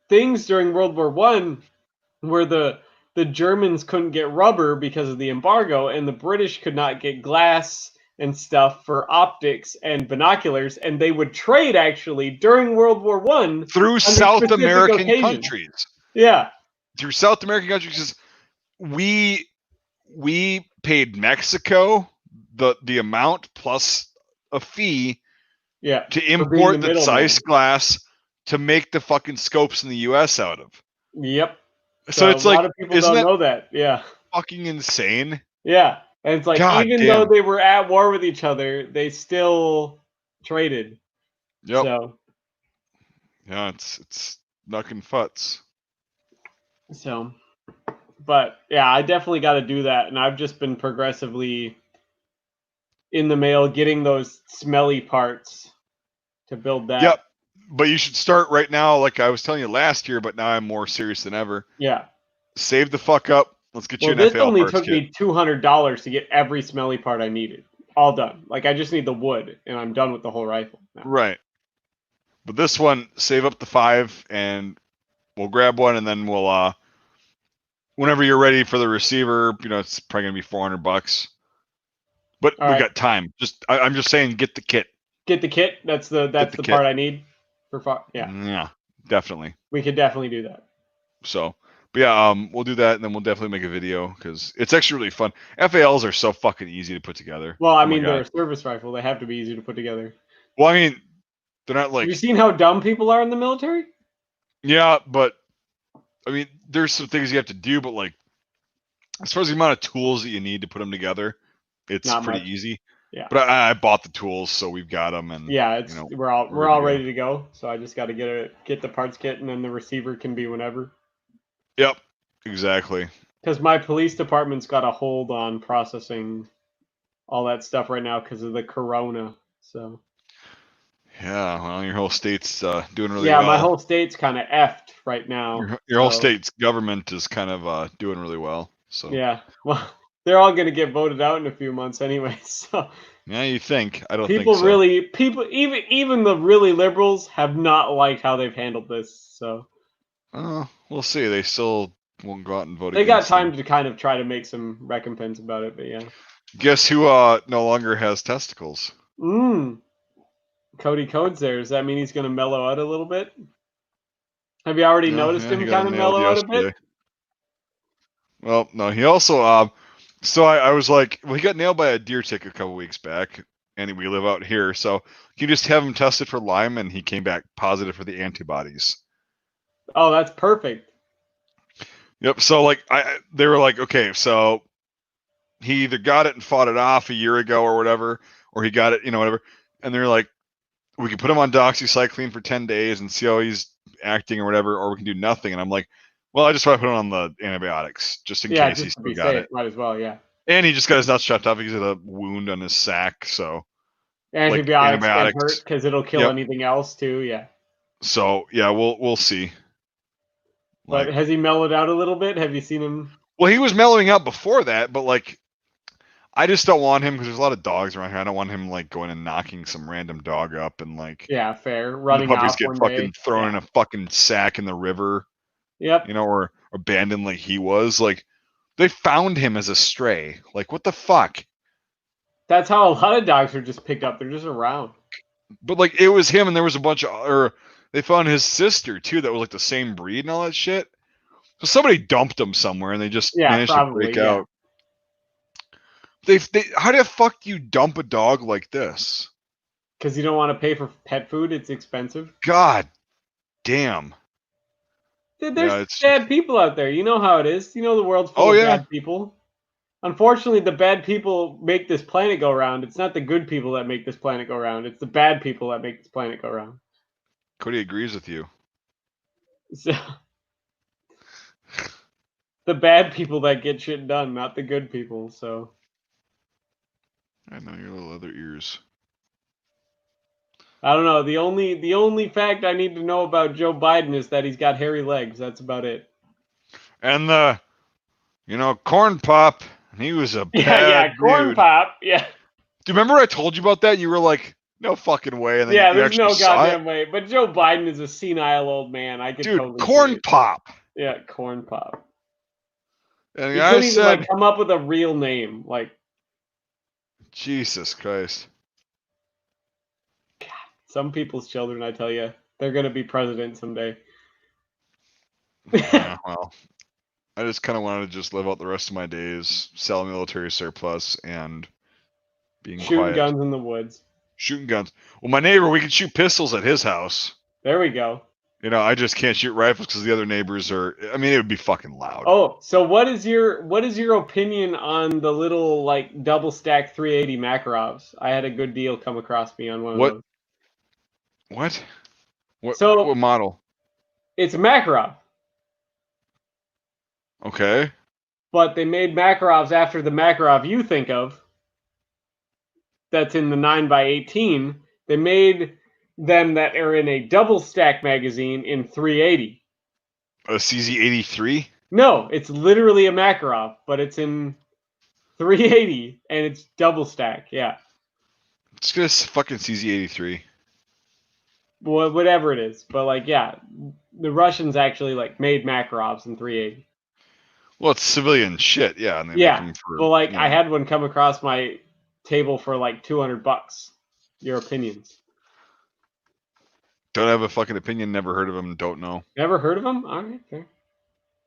S2: things during World War One where the Germans couldn't get rubber because of the embargo, and the British could not get glass and stuff for optics and binoculars, and they would trade actually during World War One
S1: through South American countries.
S2: Yeah,
S1: through South American countries. We paid Mexico the amount plus a fee.
S2: Yeah,
S1: to import the Zeiss glass to make the fucking scopes in the U.S. out of.
S2: Yep.
S1: So it's like,
S2: a lot of people don't know that. Yeah.
S1: Fucking insane.
S2: Yeah. And it's like,
S1: God
S2: even though they were at war with each other, they still traded.
S1: Yep.
S2: So.
S1: Yeah, it's knucking futs.
S2: So, but yeah, I definitely got to do that. And I've just been progressively in the mail getting those smelly parts to build that.
S1: Yep. But you should start right now, like I was telling you last year, but now I'm more serious than ever.
S2: Yeah.
S1: Save the fuck up. Let's get you an FAL parts kit.
S2: This only took me $200 to get every smelly part I needed. All done. Like, I just need the wood, and I'm done with the whole rifle now.
S1: Right. But this one, save up the 5, and we'll grab one, and then we'll, whenever you're ready for the receiver, it's probably going to be $400. But we got time. I'm just saying, get the kit.
S2: Get the kit. That's the part I need for yeah.
S1: Yeah, definitely.
S2: We could definitely do that.
S1: So, but yeah, we'll do that, and then we'll definitely make a video because it's actually really fun. FALs are so fucking easy to put together.
S2: Well, I mean, they're a service rifle. They have to be easy to put together.
S1: Well, I mean, they're not like.
S2: Have you seen how dumb people are in the military?
S1: Yeah, but I mean, there's some things you have to do, but like, as far as the amount of tools that you need to put them together, it's not pretty easy.
S2: Yeah.
S1: But I bought the tools, so we've got them, and
S2: yeah, we're all ready to go. So I just got to get the parts kit, and then the receiver can be whenever.
S1: Yep, exactly.
S2: Because my police department's got a hold on processing all that stuff right now because of the corona. So.
S1: Yeah, well, your whole state's doing really
S2: well.
S1: Yeah,
S2: my whole state's kind of effed right now.
S1: Your whole state's government is kind of doing really well. So.
S2: Yeah, well. They're all going to get voted out in a few months anyway. So
S1: yeah, you think? I don't
S2: think
S1: so.
S2: Even the really liberals have not liked how they've handled this. So
S1: we'll see. They still won't go out and vote.
S2: They got
S1: against
S2: time
S1: him.
S2: to kind of try to make some recompense about it, but yeah.
S1: Guess who no longer has testicles?
S2: Cody Codes there. Does that mean he's going to mellow out a little bit? Have you already noticed him kind of mellow out a bit?
S1: Well, no, he also so I was like, well, he got nailed by a deer tick a couple weeks back, and we live out here, so you just have him tested for Lyme, and he came back positive for the antibodies.
S2: Oh, that's perfect.
S1: Yep. So like they were like, okay, so he either got it and fought it off a year ago or whatever, or he got it, whatever, and they're like, we can put him on doxycycline for 10 days and see how he's acting or whatever, or we can do nothing. And I'm like, well, I just want to put him on the antibiotics just in case he still got it.
S2: Might as well, yeah.
S1: And he just got his nuts chopped off because of a wound on his sack. So
S2: antibiotics can hurt because it'll kill anything else too. Yeah.
S1: So yeah, we'll see.
S2: But has he mellowed out a little bit? Have you seen him?
S1: Well, he was mellowing out before that, but like, I just don't want him because there's a lot of dogs around here. I don't want him like going and knocking some random dog up and like.
S2: Yeah, fair. Running
S1: the puppies
S2: off
S1: get
S2: one
S1: fucking
S2: day.
S1: thrown in a fucking sack in the river.
S2: Yep.
S1: Or abandoned like he was. Like, they found him as a stray. Like, what the fuck?
S2: That's how a lot of dogs are just picked up. They're just around.
S1: But like, it was him, and there was a bunch of, or they found his sister too. That was like the same breed and all that shit. So somebody dumped him somewhere, and they just managed to break out. How the fuck do you dump a dog like this?
S2: Because you don't want to pay for pet food. It's expensive.
S1: God damn.
S2: Dude, there's bad people out there. You know how it is. You know the world's full of bad people. Unfortunately, the bad people make this planet go round. It's not the good people that make this planet go round. It's the bad people that make this planet go round.
S1: Cody agrees with you.
S2: So, the bad people that get shit done, not the good people. So
S1: I know your little other ears.
S2: I don't know. The only fact I need to know about Joe Biden is that he's got hairy legs. That's about it.
S1: And the, Corn Pop, he was a bad dude.
S2: Corn Pop, yeah.
S1: Do you remember I told you about that? You were like, no fucking way. And then
S2: there's no goddamn way. But Joe Biden is a senile old man. I could totally
S1: Corn Pop.
S2: Yeah, Corn Pop.
S1: And
S2: he couldn't even come up with a real name. Like,
S1: Jesus Christ.
S2: God, some people's children, I tell you, they're gonna be president someday.
S1: Yeah, well, I just kind of wanted to just live out the rest of my days, sell military surplus, and being
S2: shooting
S1: quiet.
S2: Guns in the woods.
S1: Shooting guns. Well, my neighbor, we could shoot pistols at his house.
S2: There we go.
S1: I just can't shoot rifles because the other neighbors are. I mean, it would be fucking loud.
S2: Oh, so what is your opinion on the little like double stack 380 Makarovs? I had a good deal come across me on one of those.
S1: What?
S2: What
S1: model?
S2: It's a Makarov.
S1: Okay.
S2: But they made Makarovs after the Makarov you think of. That's in the 9x18. They made them that are in a double stack magazine in 380.
S1: A CZ83?
S2: No, it's literally a Makarov, but it's in 380 and it's double stack. Yeah.
S1: It's just fucking CZ83.
S2: Well, whatever it is, but like, yeah, the Russians actually like made Makarovs in 380.
S1: Well, it's civilian shit, yeah. And they make them for,
S2: well, like I had one come across my table for like $200. Your opinions?
S1: Don't have a fucking opinion. Never heard of them. Don't know.
S2: Never heard of them? All right, fair.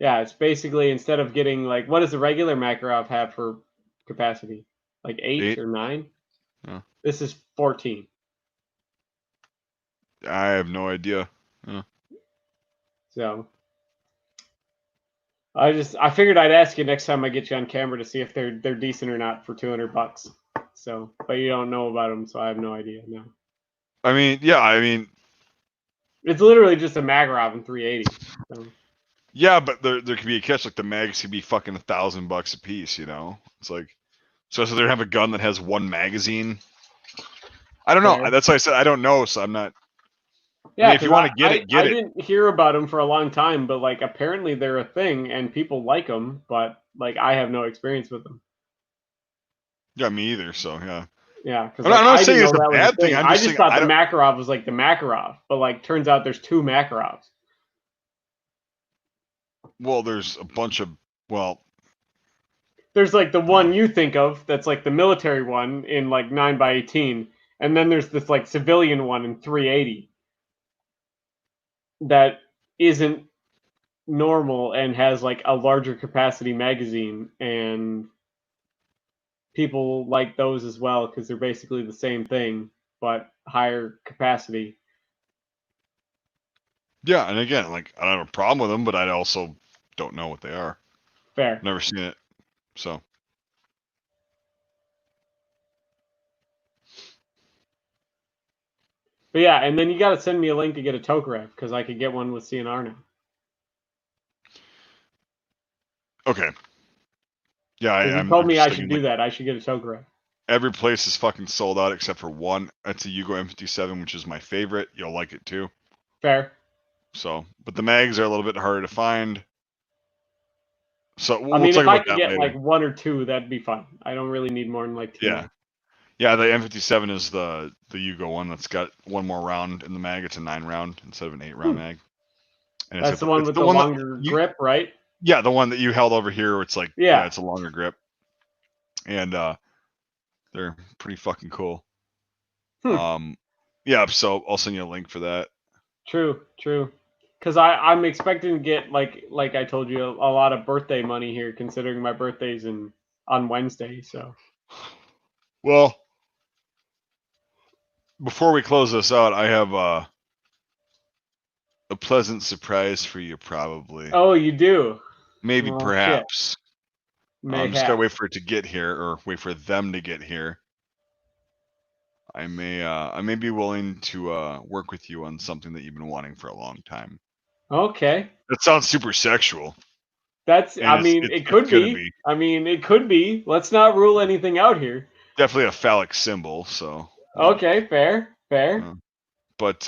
S2: Yeah, it's basically instead of getting like, what does the regular Makarov have for capacity? Like 8 or 9?
S1: Yeah.
S2: This is 14.
S1: I have no idea. Yeah.
S2: So I figured I'd ask you next time I get you on camera to see if they're decent or not for $200. So, but you don't know about them, so I have no idea now.
S1: I mean,
S2: it's literally just a Makarov in 380. So.
S1: Yeah, but there could be a catch. Like the mags could be fucking $1,000 a piece. It's like, so they have a gun that has one magazine. I don't know. Fair. That's why I said I don't know. So I'm not. Yeah, I mean, if you want to get it.
S2: I didn't hear about them for a long time, but like apparently they're a thing and people like them, but like I have no experience with them.
S1: Yeah, me either. So yeah.
S2: Yeah, because
S1: I'm not saying it's a bad thing.
S2: I just thought the Makarov was like the Makarov, but like turns out there's two Makarovs.
S1: Well, there's a bunch of
S2: there's like the one you think of that's like the military one in like 9x18, and then there's this like civilian one in 380 that isn't normal and has like a larger capacity magazine, and people like those as well because they're basically the same thing but higher capacity.
S1: Yeah, and again, like I don't have a problem with them, but I also don't know what they are.
S2: Fair.
S1: Never seen it, so.
S2: But yeah, and then you got to send me a link to get a Tokarev because I could get one with CNR now.
S1: Okay. Yeah,
S2: I'm told me I should do that. I should get a Tokarev.
S1: Every place is fucking sold out except for one. It's a Yugo M57, which is my favorite. You'll like it too.
S2: Fair.
S1: So, but the mags are a little bit harder to find. So we'll
S2: if
S1: talk
S2: I
S1: about
S2: could
S1: that
S2: get
S1: later.
S2: like one or two, that'd be fun. I don't really need more than like two.
S1: Yeah. Yeah, the M57 is the Yugo one that's got one more round in the mag. It's a 9-round instead of an 8-round mag.
S2: And that's the one with the longer grip, right?
S1: Yeah, the one that you held over here. Where it's like, yeah, it's a longer grip, and they're pretty fucking cool. Yeah, so I'll send you a link for that.
S2: True. Because I'm expecting to get like I told you a lot of birthday money here, considering my birthday's on Wednesday. So,
S1: well, before we close this out, I have a pleasant surprise for you, probably.
S2: Oh, you do?
S1: Maybe, perhaps.
S2: I'm
S1: just gotta wait for it to get here, or wait for them to get here. I may be willing to work with you on something that you've been wanting for a long time.
S2: Okay.
S1: That sounds super sexual.
S2: That's. It could be. It could be. Let's not rule anything out here.
S1: Definitely a phallic symbol. So.
S2: Okay, fair.
S1: But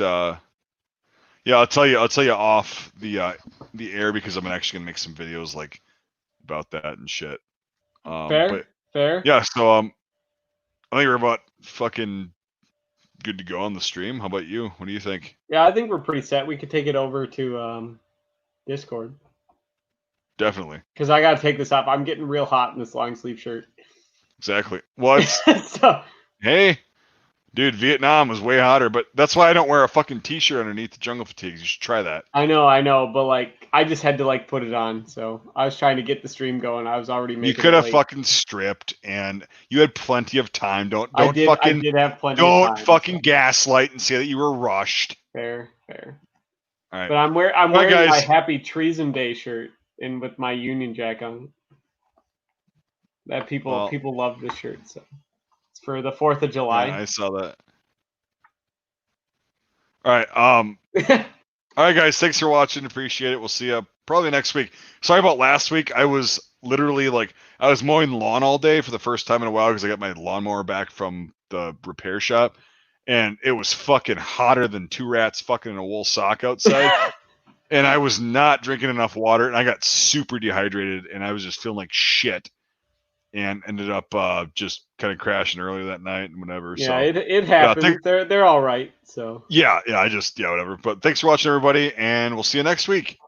S1: yeah, I'll tell you off the air, because I'm actually gonna make some videos like about that and shit.
S2: Fair.
S1: Yeah, so I think we're about fucking good to go on the stream. How about you? What do you think?
S2: Yeah, I think we're pretty set. We could take it over to Discord.
S1: Definitely.
S2: Because I gotta take this off. I'm getting real hot in this long sleeve shirt.
S1: Exactly. What? Hey, dude, Vietnam was way hotter, but that's why I don't wear a fucking t-shirt underneath the jungle fatigues. You should try that.
S2: I know, but like I just had to like put it on. So I was trying to get the stream going. I was already making.
S1: You could have fucking stripped, and you had plenty of time.
S2: I did have plenty of time.
S1: Don't fucking gaslight and say that you were rushed.
S2: Fair.
S1: All right.
S2: But I'm wearing my Happy Treason Day shirt and with my Union Jack on. That people love this shirt, so it's for the 4th of July.
S1: Yeah, I saw that. All right. All right, guys. Thanks for watching. Appreciate it. We'll see you probably next week. Sorry about last week. I was literally I was mowing lawn all day for the first time in a while because I got my lawnmower back from the repair shop, and it was fucking hotter than 2 rats fucking in a wool sock outside. And I was not drinking enough water, and I got super dehydrated, and I was just feeling like shit. And ended up just kind of crashing earlier that night and whatever.
S2: Yeah, so it happens. They're all right. So
S1: yeah, whatever. But thanks for watching, everybody, and we'll see you next week.